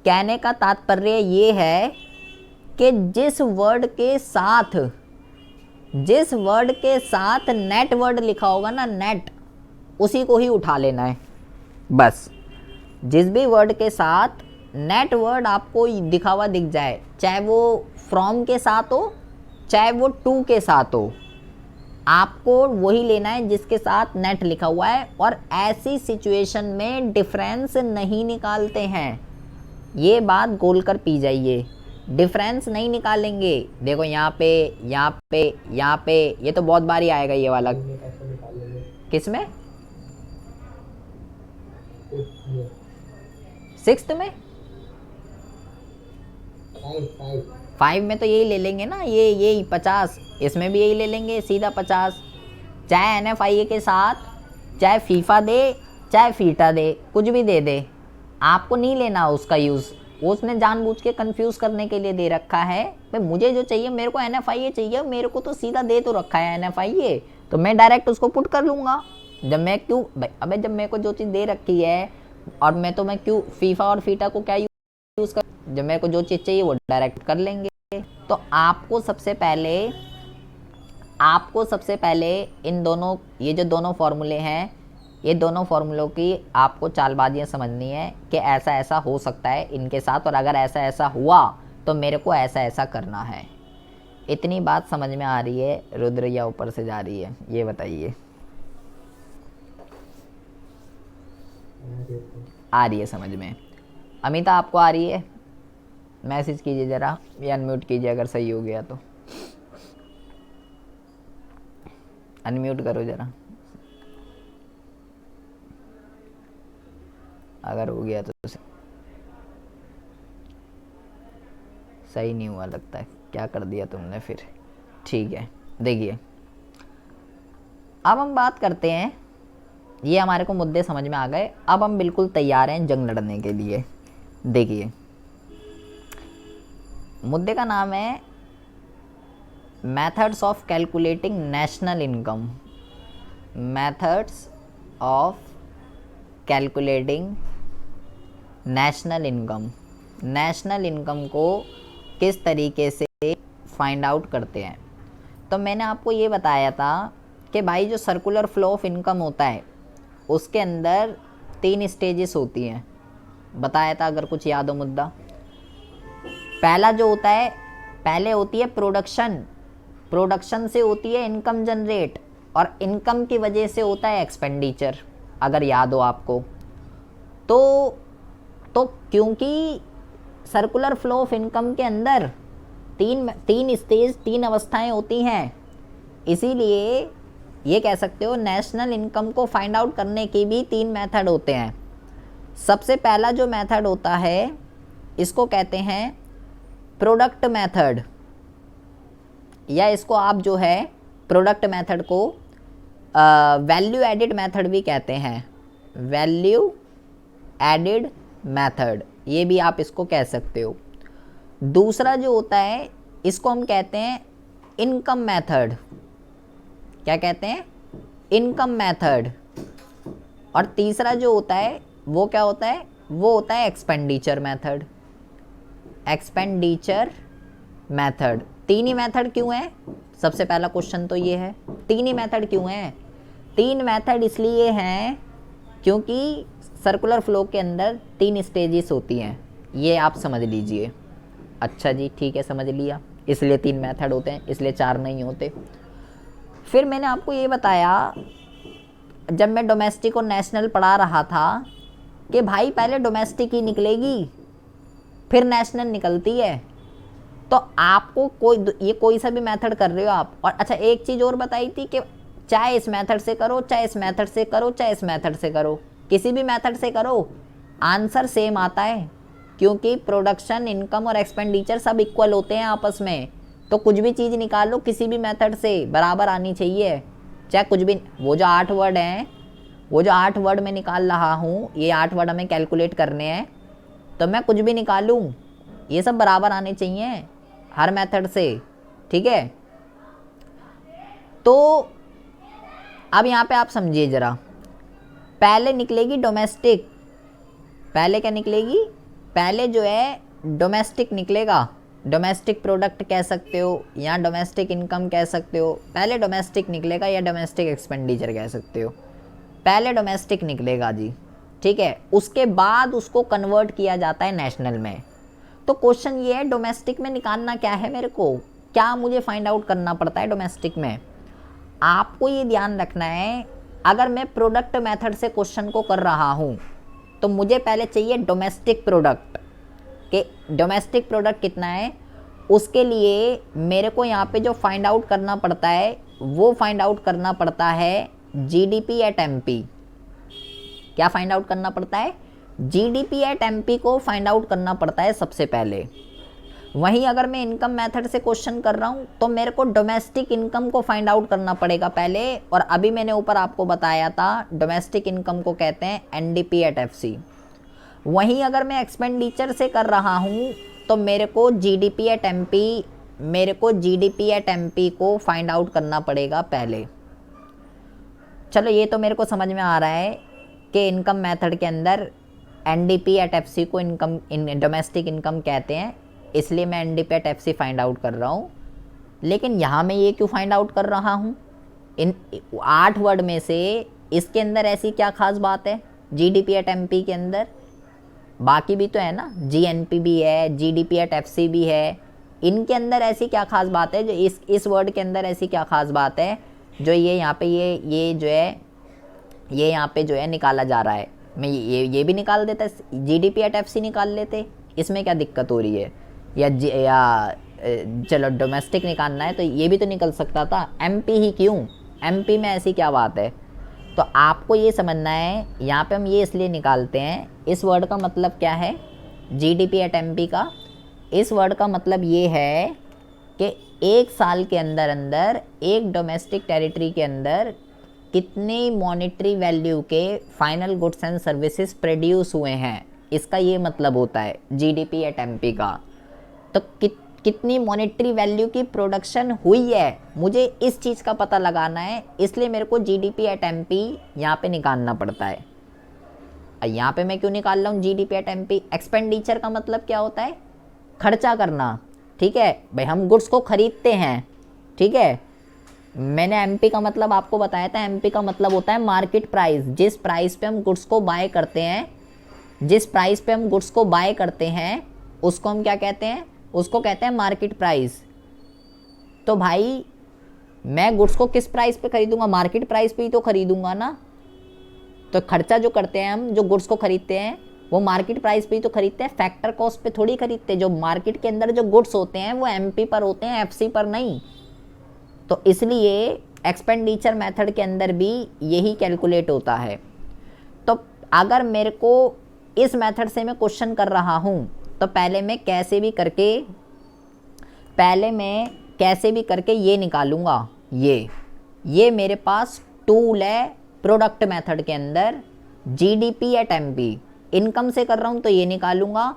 कहने का तात्पर्य ये है कि जिस वर्ड के साथ नेट वर्ड लिखा होगा ना, नेट, उसी को ही उठा लेना है बस। जिस भी वर्ड के साथ नेट वर्ड आपको दिखा हुआ दिख जाए, चाहे वो फ्रॉम के साथ हो चाहे वो टू के साथ हो, आपको वही लेना है जिसके साथ नेट लिखा हुआ है। और ऐसी सिचुएशन में डिफरेंस नहीं निकालते हैं, ये बात गोल कर पी जाइए, डिफरेंस नहीं निकालेंगे। देखो यहाँ पे ये तो बहुत बारी आएगा ये वाला, किसमें में। सिक्स्थ में? 5 5 में तो यही ले लेंगे ना, ये यही 50, इसमें भी यही ले लेंगे सीधा 50। चाहे NFIA के साथ चाहे फीफा दे चाहे फीटा दे, कुछ भी दे दे, आपको नहीं लेना उसका यूज़। उसने जानबूझ के कंफ्यूज करने के लिए दे रखा है। भाई मुझे जो चाहिए, मेरे को NFIA चाहिए, मेरे को तो सीधा दे तो रखा है NFIA, तो मैं डायरेक्ट उसको पुट कर लूँगा। जब मैं क्यों भाई, अबे जब मेरे को जो चीज़ दे रखी है और मैं क्यों फीफा और फीटा को क्या यूज़ कर, जब मेरे को जो चीज़ चाहिए वो डायरेक्ट कर लेंगे। तो आपको सबसे पहले इन दोनों, ये जो दोनों फॉर्मूले हैं, ये दोनों फार्मूलों की आपको चालबाजियाँ समझनी है कि ऐसा ऐसा हो सकता है इनके साथ, और अगर ऐसा ऐसा हुआ तो मेरे को ऐसा ऐसा करना है। इतनी बात समझ में आ रही है रुद्र या ऊपर से जा रही है, ये बताइए। आ रही है समझ में? अमिता आपको आ रही है? मैसेज कीजिए ज़रा, या अनम्यूट कीजिए अगर सही हो गया तो। अनम्यूट करो ज़रा अगर हो गया तो। सही नहीं हुआ लगता है, क्या कर दिया तुमने फिर? ठीक है, देखिए अब हम बात करते हैं, ये हमारे को मुद्दे समझ में आ गए। अब हम बिल्कुल तैयार हैं जंग लड़ने के लिए। देखिए मुद्दे का नाम है methods of calculating national income. Methods of calculating national income. National income को किस तरीके से फाइंड आउट करते हैं। तो मैंने आपको ये बताया था कि भाई जो सर्कुलर फ्लो ऑफ इनकम होता है उसके अंदर 3 स्टेजेस होती हैं, बताया था अगर कुछ याद हो मुद्दा। पहला जो होता है, पहले होती है प्रोडक्शन, प्रोडक्शन से होती है इनकम जनरेट, और इनकम की वजह से होता है एक्सपेंडिचर, अगर याद हो आपको। तो क्योंकि सर्कुलर फ्लो ऑफ इनकम के अंदर तीन स्टेज, 3 अवस्थाएं होती हैं, इसीलिए ये कह सकते हो नेशनल इनकम को फाइंड आउट करने की भी 3 मेथड होते हैं। सबसे पहला जो मेथड होता है इसको कहते हैं प्रोडक्ट मेथड, या इसको आप जो है प्रोडक्ट मेथड को वैल्यू एडिड मेथड भी कहते हैं। वैल्यू एडिड मेथड, ये भी आप इसको कह सकते हो। दूसरा जो होता है इसको हम कहते हैं इनकम मेथड। क्या कहते हैं? Income method. और तीसरा जो होता है वो क्या होता है? वो होता है एक्सपेंडिचर मेथड। Expenditure method. 3 ही मेथड क्यों है? सबसे पहला क्वेश्चन तो ये है, 3 ही मेथड क्यों है? 3 मेथड इसलिए हैं क्योंकि सर्कुलर फ्लो के अंदर 3 स्टेजेस होती हैं, ये आप समझ लीजिए। अच्छा जी, ठीक है, समझ लिया। इसलिए 3 मेथड होते हैं, इसलिए 4 नहीं होते। फिर मैंने आपको ये बताया जब मैं डोमेस्टिक और नेशनल पढ़ा रहा था कि भाई पहले डोमेस्टिक ही निकलेगी फिर नेशनल निकलती है। तो आपको कोई सा भी मेथड कर रहे हो आप। और अच्छा एक चीज़ और बताई थी कि चाहे इस मेथड से करो, चाहे इस मेथड से करो, चाहे इस मेथड से करो, किसी भी मेथड से करो आंसर सेम आता है, क्योंकि प्रोडक्शन, इनकम और एक्सपेंडिचर सब इक्वल होते हैं आपस में। तो कुछ भी चीज़ निकालो किसी भी मेथड से बराबर आनी चाहिए, चाहे कुछ भी। वो जो 8 वर्ड हैं, वो जो 8 वर्ड मैं निकाल रहा हूँ, ये 8 वर्ड हमें कैलकुलेट करने हैं, तो मैं कुछ भी निकालूँ ये सब बराबर आने चाहिए हर मेथड से, ठीक है। तो अब यहाँ पे आप समझिए ज़रा, पहले निकलेगी डोमेस्टिक। पहले क्या निकलेगी? पहले जो है डोमेस्टिक निकलेगा, डोमेस्टिक प्रोडक्ट कह सकते हो या डोमेस्टिक इनकम कह सकते हो। पहले डोमेस्टिक निकलेगा या डोमेस्टिक एक्सपेंडिचर कह सकते हो। पहले डोमेस्टिक निकलेगा जी, ठीक है। उसके बाद उसको कन्वर्ट किया जाता है नेशनल में। तो क्वेश्चन ये है डोमेस्टिक में निकालना क्या है मेरे को, क्या मुझे फाइंड आउट करना पड़ता है डोमेस्टिक में। आपको ये ध्यान रखना है, अगर मैं प्रोडक्ट मेथड से क्वेश्चन को कर रहा हूँ तो मुझे पहले चाहिए डोमेस्टिक प्रोडक्ट, कि डोमेस्टिक प्रोडक्ट कितना है। उसके लिए मेरे को यहाँ पे जो फाइंड आउट करना पड़ता है वो फाइंड आउट करना पड़ता है जीडीपी एट एमपी। क्या फाइंड आउट करना पड़ता है? जीडीपी एट एमपी को फाइंड आउट करना पड़ता है सबसे पहले। वहीं अगर मैं इनकम मेथड से क्वेश्चन कर रहा हूँ तो मेरे को डोमेस्टिक इनकम को फाइंड आउट करना पड़ेगा पहले, और अभी मैंने ऊपर आपको बताया था डोमेस्टिक इनकम को कहते हैं एनडीपी एट एफसी। वहीं अगर मैं एक्सपेंडिचर से कर रहा हूँ तो मेरे को जीडीपी एट एमपी को फाइंड आउट करना पड़ेगा पहले। चलो ये तो मेरे को समझ में आ रहा है कि इनकम मेथड के अंदर एनडीपी एट एफसी को डोमेस्टिक इनकम कहते हैं, इसलिए मैं NDP at FC find out कर रहा हूँ। लेकिन यहाँ मैं ये क्यों फाइंड आउट कर रहा हूँ? इन 8 वर्ड में से इसके अंदर ऐसी क्या खास बात है जीडीपी एट एमपी के अंदर? बाकी भी तो है ना, जीएनपी भी है, जीडीपी एट एफसी भी है। इनके अंदर ऐसी क्या खास बात है जो इस वर्ड के अंदर ऐसी क्या खास बात है जो ये यहाँ पे ये जो है ये यहाँ पे जो है निकाला जा रहा है? मैं ये भी निकाल देता, जीडीपी एट एफसी निकाल लेते, इसमें क्या दिक्कत हो रही है? या चलो डोमेस्टिक निकालना है तो ये भी तो निकल सकता था, एमपी ही क्यों? एमपी में ऐसी क्या बात है? तो आपको ये समझना है, यहाँ पे हम ये इसलिए निकालते हैं, इस वर्ड का मतलब क्या है जीडीपी एट एमपी का? इस वर्ड का मतलब ये है कि एक साल के अंदर अंदर एक डोमेस्टिक टेरिटरी के अंदर कितने मॉनेटरी वैल्यू के final goods and services produce हुए हैं, इसका ये मतलब होता है जीडीपी एट एमपी का। तो कितनी मॉनेटरी वैल्यू की प्रोडक्शन हुई है, मुझे इस चीज़ का पता लगाना है, इसलिए मेरे को जीडीपी एट एमपी यहाँ पे निकालना पड़ता है। यहाँ पे मैं क्यों निकाल रहा हूँ जीडीपी एट एमपी? एक्सपेंडिचर का मतलब क्या होता है? खर्चा करना, ठीक है भाई, हम गुड्स को खरीदते हैं, ठीक है। मैंने एमपी का मतलब आपको बताया था, एमपी का मतलब होता है मार्केट प्राइस। जिस प्राइस पे हम गुड्स को बाय करते हैं, उसको हम क्या कहते हैं? उसको कहते हैं मार्केट प्राइस। तो भाई मैं गुड्स को किस प्राइस पे खरीदूंगा? मार्केट प्राइस पे ही तो खरीदूंगा ना। तो खर्चा जो करते हैं हम, जो गुड्स को खरीदते हैं, वो मार्केट प्राइस पे ही तो खरीदते हैं, फैक्टर कॉस्ट पे थोड़ी खरीदते। जो मार्केट के अंदर जो गुड्स होते हैं वो एमपी पर होते हैं, एफसी पर नहीं। तो इसलिए एक्सपेंडिचर मेथड के अंदर भी यही कैलकुलेट होता है। तो अगर मेरे को इस मेथड से मैं क्वेश्चन कर रहा हूँ तो पहले मैं कैसे भी करके ये निकालूंगा। ये मेरे पास टूल है प्रोडक्ट मेथड के अंदर, जीडीपी एट एमपी। इनकम से कर रहा हूँ तो ये निकालूंगा,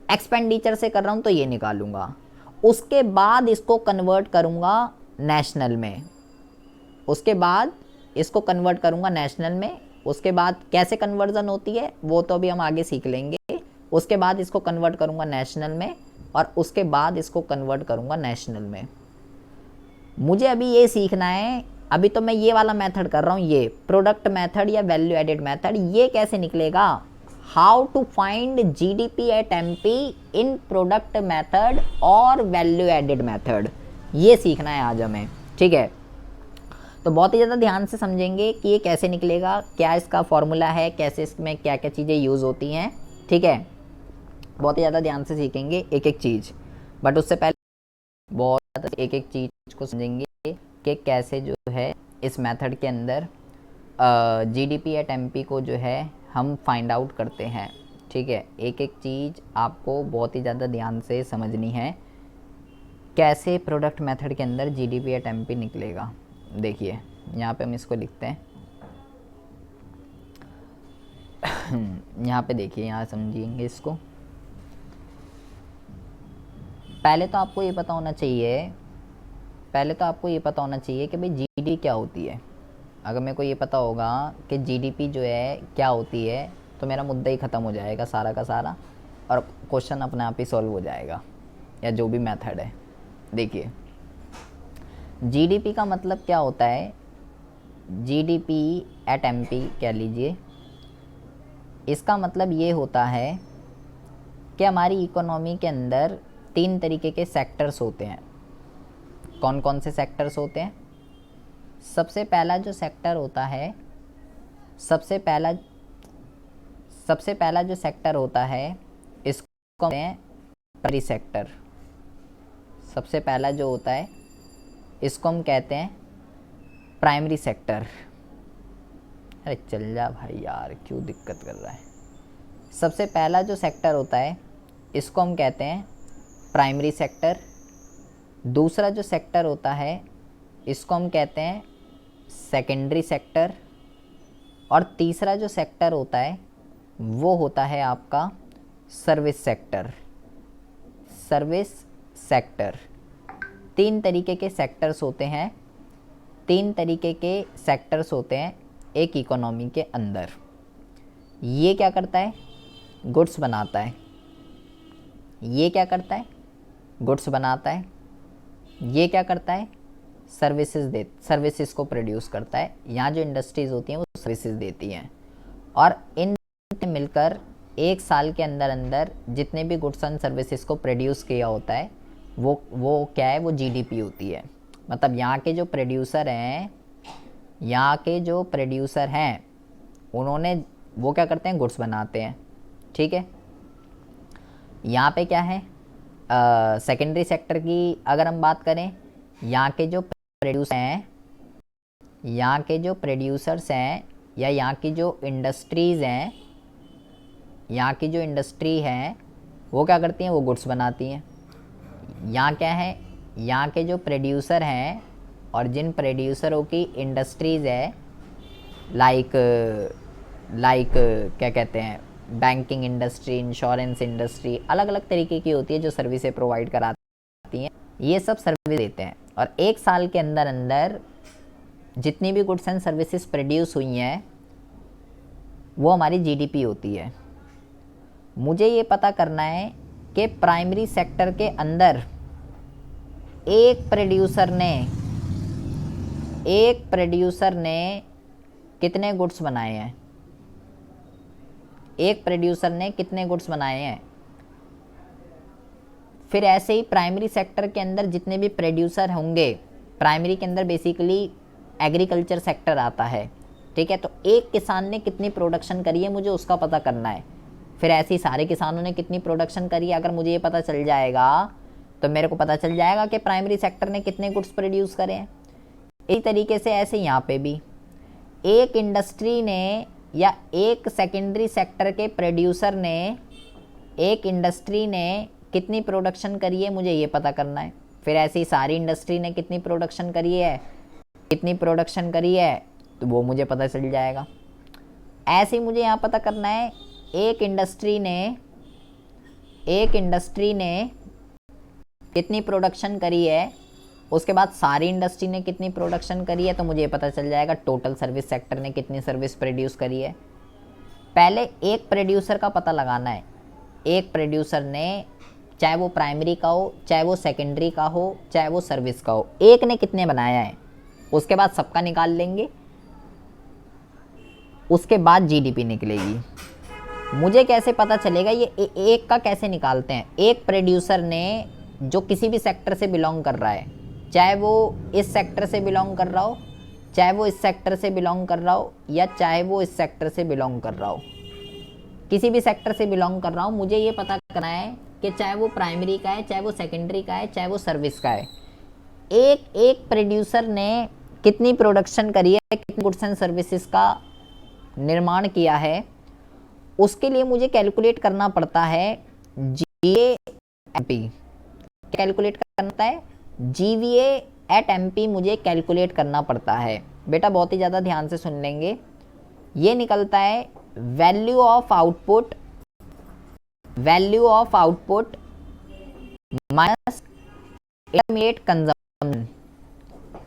एक्सपेंडिचर से कर रहा हूँ तो ये निकालूंगा। उसके बाद इसको कन्वर्ट करूँगा नेशनल में। उसके बाद कैसे कन्वर्जन होती है वो तो अभी हम आगे सीख लेंगे। उसके बाद इसको कन्वर्ट करूँगा नेशनल में, और उसके बाद इसको कन्वर्ट करूँगा नेशनल में। मुझे अभी ये सीखना है, अभी तो मैं ये वाला मेथड कर रहा हूँ, ये प्रोडक्ट मेथड या वैल्यू एडेड मेथड। ये कैसे निकलेगा? How to find GDP at MP in product method और वैल्यू एडेड मेथड, ये सीखना है आज हमें, ठीक है। तो बहुत ही ज़्यादा ध्यान से समझेंगे कि ये कैसे निकलेगा, क्या इसका फॉर्मूला है, कैसे इसमें क्या क्या चीज़ें यूज़ होती हैं, ठीक है। बहुत ही ज़्यादा ध्यान से सीखेंगे एक एक चीज़, बट उससे पहले बहुत ज़्यादा एक एक चीज़ को समझेंगे कि कैसे जो है इस मेथड के अंदर जीडीपी एट एमपी को जो है हम फाइंड आउट करते हैं, ठीक है। एक एक चीज़ आपको बहुत ही ज़्यादा ध्यान से समझनी है, कैसे प्रोडक्ट मेथड के अंदर जीडीपी एट एमपी निकलेगा। देखिए यहाँ पे हम इसको लिखते हैं, यहाँ पे देखिए, यहाँ समझिएंगे इसको। पहले तो आपको ये पता होना चाहिए कि भाई जीडीपी क्या होती है। अगर मेरे को ये पता होगा कि जीडीपी जो है क्या होती है तो मेरा मुद्दा ही ख़त्म हो जाएगा सारा का सारा, और क्वेश्चन अपने आप ही सॉल्व हो जाएगा, या जो भी मेथड है। देखिए जीडीपी का मतलब क्या होता है? जीडीपी एट एमपी कह लीजिए, इसका मतलब ये होता है कि हमारी इकोनॉमी के अंदर 3 तरीके के सेक्टर्स होते हैं। कौन कौन से सेक्टर्स होते हैं? सबसे पहला जो सेक्टर होता है, सबसे पहला जो सेक्टर होता है इसको कहते हैं प्राइमरी सेक्टर। सबसे पहला जो होता है इसको हम कहते हैं प्राइमरी सेक्टर, अरे चल जा भाई यार, क्यों दिक्कत कर रहा है। सबसे पहला जो सेक्टर होता है इसको हम कहते हैं प्राइमरी सेक्टर। दूसरा जो सेक्टर होता है इसको हम कहते हैं सेकेंडरी सेक्टर। और तीसरा जो सेक्टर होता है वो होता है आपका सर्विस सेक्टर। Service sector. तीन तरीके के सेक्टर्स होते हैं, तीन तरीके के सेक्टर्स होते हैं एक इकोनॉमी के अंदर। ये क्या करता है, गुड्स बनाता है। ये क्या करता है, गुड्स बनाता है। ये क्या करता है, सर्विसेज को प्रोड्यूस करता है। यहाँ जो इंडस्ट्रीज़ होती हैं वो सर्विसेज देती हैं। और इन मिलकर एक साल के अंदर अंदर जितने भी गुड्स एंड सर्विसेज को प्रोड्यूस किया होता है वो क्या है, वो जीडीपी होती है। मतलब यहाँ के जो प्रोड्यूसर हैं, यहाँ के जो प्रोड्यूसर हैं उन्होंने वो क्या करते हैं, गुड्स बनाते हैं। ठीक है। यहाँ पे क्या है, सेकेंडरी सेक्टर की अगर हम बात करें, यहाँ के जो प्रोड्यूसर हैं, यहाँ के जो प्रोड्यूसर्स हैं या यहाँ की जो इंडस्ट्रीज़ हैं, यहाँ की जो इंडस्ट्री है वो क्या करती हैं, वो गुड्स बनाती हैं। यहाँ क्या है, यहाँ के जो प्रोड्यूसर हैं और जिन प्रोड्यूसरों की इंडस्ट्रीज़ है, लाइक क्या कहते हैं, बैंकिंग इंडस्ट्री, इंश्योरेंस इंडस्ट्री, अलग अलग तरीके की होती है जो सर्विसेज प्रोवाइड कराती हैं। ये सब सर्विस देते हैं। और एक साल के अंदर अंदर जितनी भी गुड्स एंड सर्विसेज प्रोड्यूस हुई हैं वो हमारी जीडीपी होती है। मुझे ये पता करना है कि प्राइमरी सेक्टर के अंदर एक प्रोड्यूसर ने कितने गुड्स बनाए हैं। एक प्रोड्यूसर ने कितने गुड्स बनाए हैं। फिर ऐसे ही प्राइमरी सेक्टर के अंदर जितने भी प्रोड्यूसर होंगे, प्राइमरी के अंदर बेसिकली एग्रीकल्चर सेक्टर आता है। ठीक है। तो एक किसान ने कितनी प्रोडक्शन करी है मुझे उसका पता करना है। फिर ऐसे ही सारे किसानों ने कितनी प्रोडक्शन करी है, अगर मुझे ये पता चल जाएगा तो मेरे को पता चल जाएगा कि प्राइमरी सेक्टर ने कितने गुड्स प्रोड्यूस करे हैं। इसी तरीके से ऐसे यहाँ पे भी एक इंडस्ट्री ने या एक सेकेंडरी सेक्टर के प्रोड्यूसर ने, एक इंडस्ट्री ने कितनी प्रोडक्शन करी है मुझे ये पता करना है। फिर ऐसे ही सारी इंडस्ट्री ने कितनी प्रोडक्शन करी है तो वो मुझे पता चल जाएगा। ऐसे ही मुझे यहाँ पता करना है एक इंडस्ट्री ने कितनी प्रोडक्शन करी है, उसके बाद सारी इंडस्ट्री ने कितनी प्रोडक्शन करी है, तो मुझे पता चल जाएगा टोटल सर्विस सेक्टर ने कितनी सर्विस प्रोड्यूस करी है। पहले एक प्रोड्यूसर का पता लगाना है। एक प्रोड्यूसर ने, चाहे वो प्राइमरी का हो, चाहे वो सेकेंडरी का हो, चाहे वो सर्विस का हो, एक ने कितने बनाया है, उसके बाद सबका निकाल लेंगे, उसके बाद जीडीपी निकलेगी। मुझे कैसे पता चलेगा ये एक का कैसे निकालते हैं। एक प्रोड्यूसर ने जो किसी भी सेक्टर से बिलोंग कर रहा है, चाहे वो इस सेक्टर से बिलोंग कर रहा हो, चाहे वो इस सेक्टर से बिलोंग कर रहा हो, या चाहे वो इस सेक्टर से बिलोंग कर रहा हो, किसी भी सेक्टर से बिलोंग कर रहा हो, मुझे ये पता करना है कि चाहे वो प्राइमरी का है, चाहे वो सेकेंडरी का है, चाहे वो सर्विस का है, एक प्रोड्यूसर ने कितनी प्रोडक्शन करी है, कितने गुड्स एंड सर्विसेज का निर्माण किया है, उसके लिए मुझे कैलकुलेट करना पड़ता है GVA/MP। कैलकुलेट करना है GVA/MP, मुझे कैलकुलेट करना पड़ता है। बेटा बहुत ही ज़्यादा ध्यान से सुन लेंगे। ये निकलता है value of output minus intermediate consumption.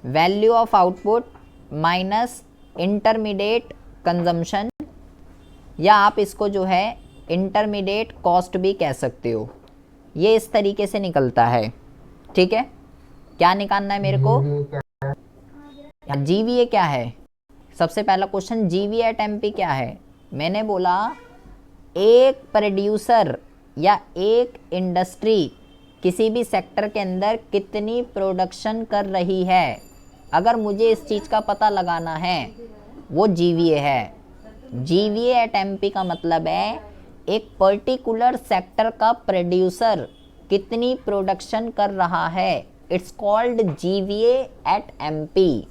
Value of output minus intermediate consumption, या आप इसको जो है इंटरमीडिएट कॉस्ट भी कह सकते हो। ये इस तरीके से निकलता है। ठीक है। क्या निकालना है मेरे को, GVA क्या है। सबसे पहला क्वेश्चन GVA/MP क्या है। मैंने बोला एक प्रोड्यूसर या एक इंडस्ट्री किसी भी सेक्टर के अंदर कितनी प्रोडक्शन कर रही है, अगर मुझे इस चीज़ का पता लगाना है वो GVA है। GVA/MP का मतलब है एक पर्टिकुलर सेक्टर का प्रोड्यूसर कितनी प्रोडक्शन कर रहा है, इट्स कॉल्ड GVA/MP।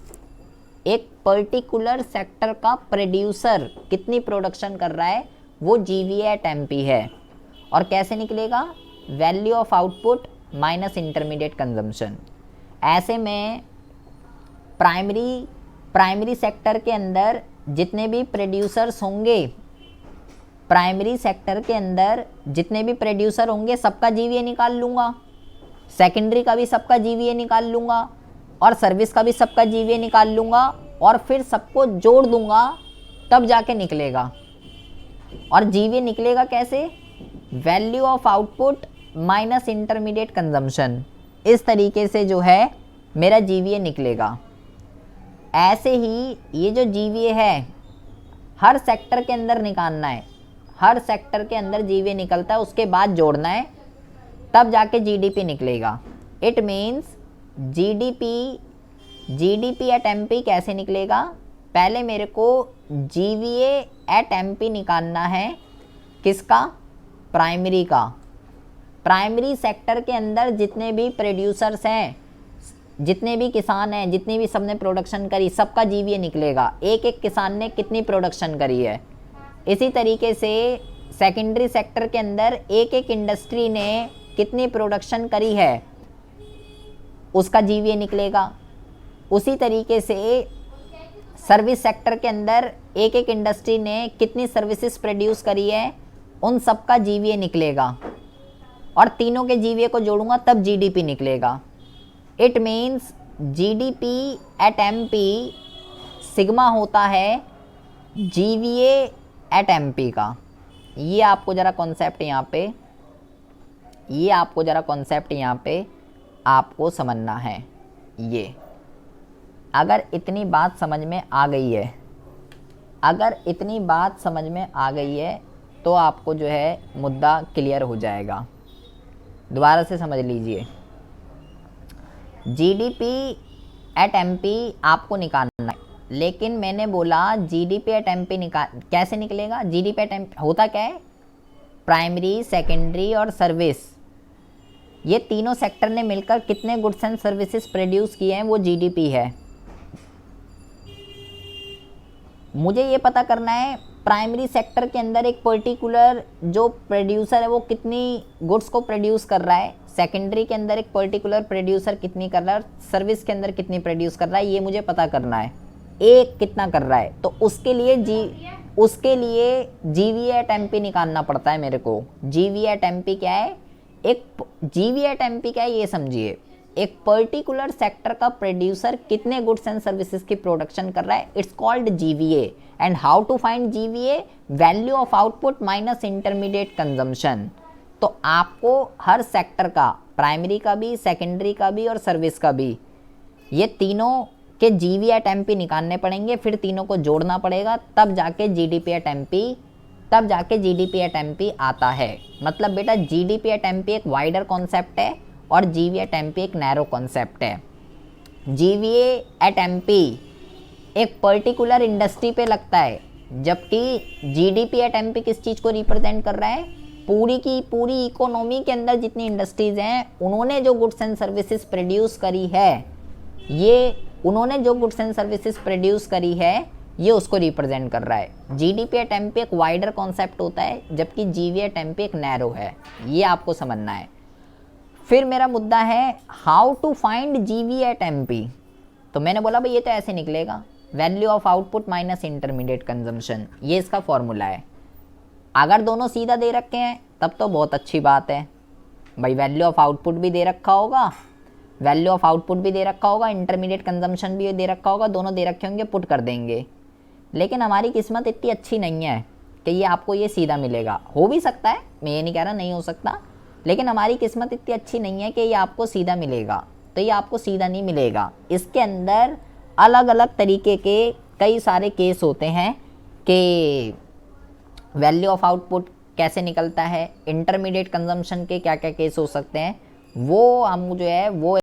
एक पर्टिकुलर सेक्टर का प्रोड्यूसर कितनी प्रोडक्शन कर रहा है, वो जीवीए एट एमपी है। और कैसे निकलेगा, value of output minus intermediate consumption. ऐसे में प्राइमरी सेक्टर के अंदर जितने भी प्रोड्यूसर्स होंगे, प्राइमरी सेक्टर के अंदर जितने भी प्रोड्यूसर होंगे सबका जीवीए निकाल लूँगा, सेकेंडरी का भी सबका जीवीए निकाल लूँगा, और सर्विस का भी सबका जीवीए निकाल लूँगा, और फिर सबको जोड़ दूँगा, तब जाके निकलेगा। और जीवीए निकलेगा कैसे, value of output minus intermediate consumption. इस तरीके से जो है मेरा जीवीए निकलेगा। ऐसे ही ये जो जीवीए है हर सेक्टर के अंदर निकालना है, हर सेक्टर के अंदर जीवीए निकलता है, उसके बाद जोड़ना है, तब जाके जीडीपी निकलेगा। It means GDP at MP कैसे निकलेगा, पहले मेरे को जीवीए एट एमपी निकालना है, किसका, प्राइमरी का। प्राइमरी सेक्टर के अंदर जितने भी प्रोड्यूसर्स हैं, जितने भी किसान हैं, जितनी भी सबने प्रोडक्शन करी, सबका जीवीए निकलेगा, एक एक किसान ने कितनी प्रोडक्शन करी है। इसी तरीके से सेकेंडरी सेक्टर के अंदर एक एक इंडस्ट्री ने कितनी प्रोडक्शन करी है, उसका जीवीए निकलेगा। उसी तरीके से सर्विस सेक्टर के अंदर एक एक इंडस्ट्री ने कितनी सर्विसेज प्रोड्यूस करी है, उन सब का जीवीए निकलेगा, और तीनों के जीवीए को जोड़ूंगा तब जीडीपी निकलेगा। It means GDP at MP sigma होता है जीवीए एट एमपी का। ये आपको ज़रा कॉन्सेप्ट यहाँ पे आपको समझना है। ये अगर इतनी बात समझ में आ गई है, तो आपको जो है मुद्दा क्लियर हो जाएगा। दोबारा से समझ लीजिए, जीडीपी एट एमपी आपको निकालना है, लेकिन मैंने बोला जीडीपी एट एमपी कैसे निकलेगा। जीडीपी एट एमपी होता क्या है, प्राइमरी, सेकेंडरी और सर्विस, ये तीनों सेक्टर ने मिलकर कितने गुड्स एंड सर्विसेज प्रोड्यूस किए हैं, वो जीडीपी है। मुझे ये पता करना है प्राइमरी सेक्टर के अंदर एक पर्टिकुलर जो प्रोड्यूसर है वो कितनी गुड्स को प्रोड्यूस कर रहा है, सेकेंडरी के अंदर एक पर्टिकुलर प्रोड्यूसर कितनी कर रहा है, सर्विस के अंदर कितनी प्रोड्यूस कर रहा है, ये मुझे पता करना है, एक कितना कर रहा है। तो उसके लिए जीवीए एट एमपी निकालना पड़ता है मेरे को। जीवीए एट एमपी क्या है, ये समझिए, एक पर्टिकुलर सेक्टर का प्रोड्यूसर कितने गुड्स एंड सर्विसेज की प्रोडक्शन कर रहा है, it's called GVA. And how to find GVA, value of output minus intermediate consumption. तो आपको हर सेक्टर का, प्राइमरी का भी, सेकेंडरी का भी और सर्विस का भी, ये तीनों के जीवीए एट एमपी निकालने पड़ेंगे, फिर तीनों को जोड़ना पड़ेगा, तब जाके जीडीपी एट एमपी आता है। मतलब बेटा जीडीपी एट एमपी एक वाइडर कॉन्सेप्ट है और जीवीए एट एमपी एक नैरो कॉन्सेप्ट है। जीवीए एट एमपी एक पर्टिकुलर इंडस्ट्री पे लगता है, जबकि जीडीपी एट एमपी किस चीज़ को रिप्रेजेंट कर रहा है, पूरी की पूरी इकोनॉमी के अंदर जितनी इंडस्ट्रीज़ हैं उन्होंने जो गुड्स एंड सर्विसेज प्रोड्यूस करी है, ये उसको रिप्रेजेंट कर रहा है। जीडीपी एट एमपी एक वाइडर कॉन्सेप्ट होता है, जबकि जीवीए एट एमपी एक नैरो है। ये आपको समझना है। फिर मेरा मुद्दा है how to find GVA at MP. तो मैंने बोला भाई ये तो ऐसे निकलेगा, value of output minus intermediate consumption, ये इसका फॉर्मूला है। अगर दोनों सीधा दे रखे हैं तब तो बहुत अच्छी बात है भाई, वैल्यू ऑफ आउटपुट भी दे रखा होगा, इंटरमीडिएट कंजम्पशन भी दे रखा होगा, दोनों दे रखे होंगे, पुट कर देंगे। लेकिन हमारी किस्मत इतनी अच्छी नहीं है कि ये आपको ये सीधा मिलेगा। हो भी सकता है, मैं ये नहीं कह रहा नहीं हो सकता, लेकिन हमारी किस्मत इतनी अच्छी नहीं है कि ये आपको सीधा मिलेगा। तो ये आपको सीधा नहीं मिलेगा, इसके अंदर अलग अलग तरीके के कई सारे केस होते हैं कि वैल्यू ऑफ आउटपुट कैसे निकलता है, इंटरमीडिएट कंजम्पशन के क्या क्या केस हो सकते हैं, वो हम जो है वो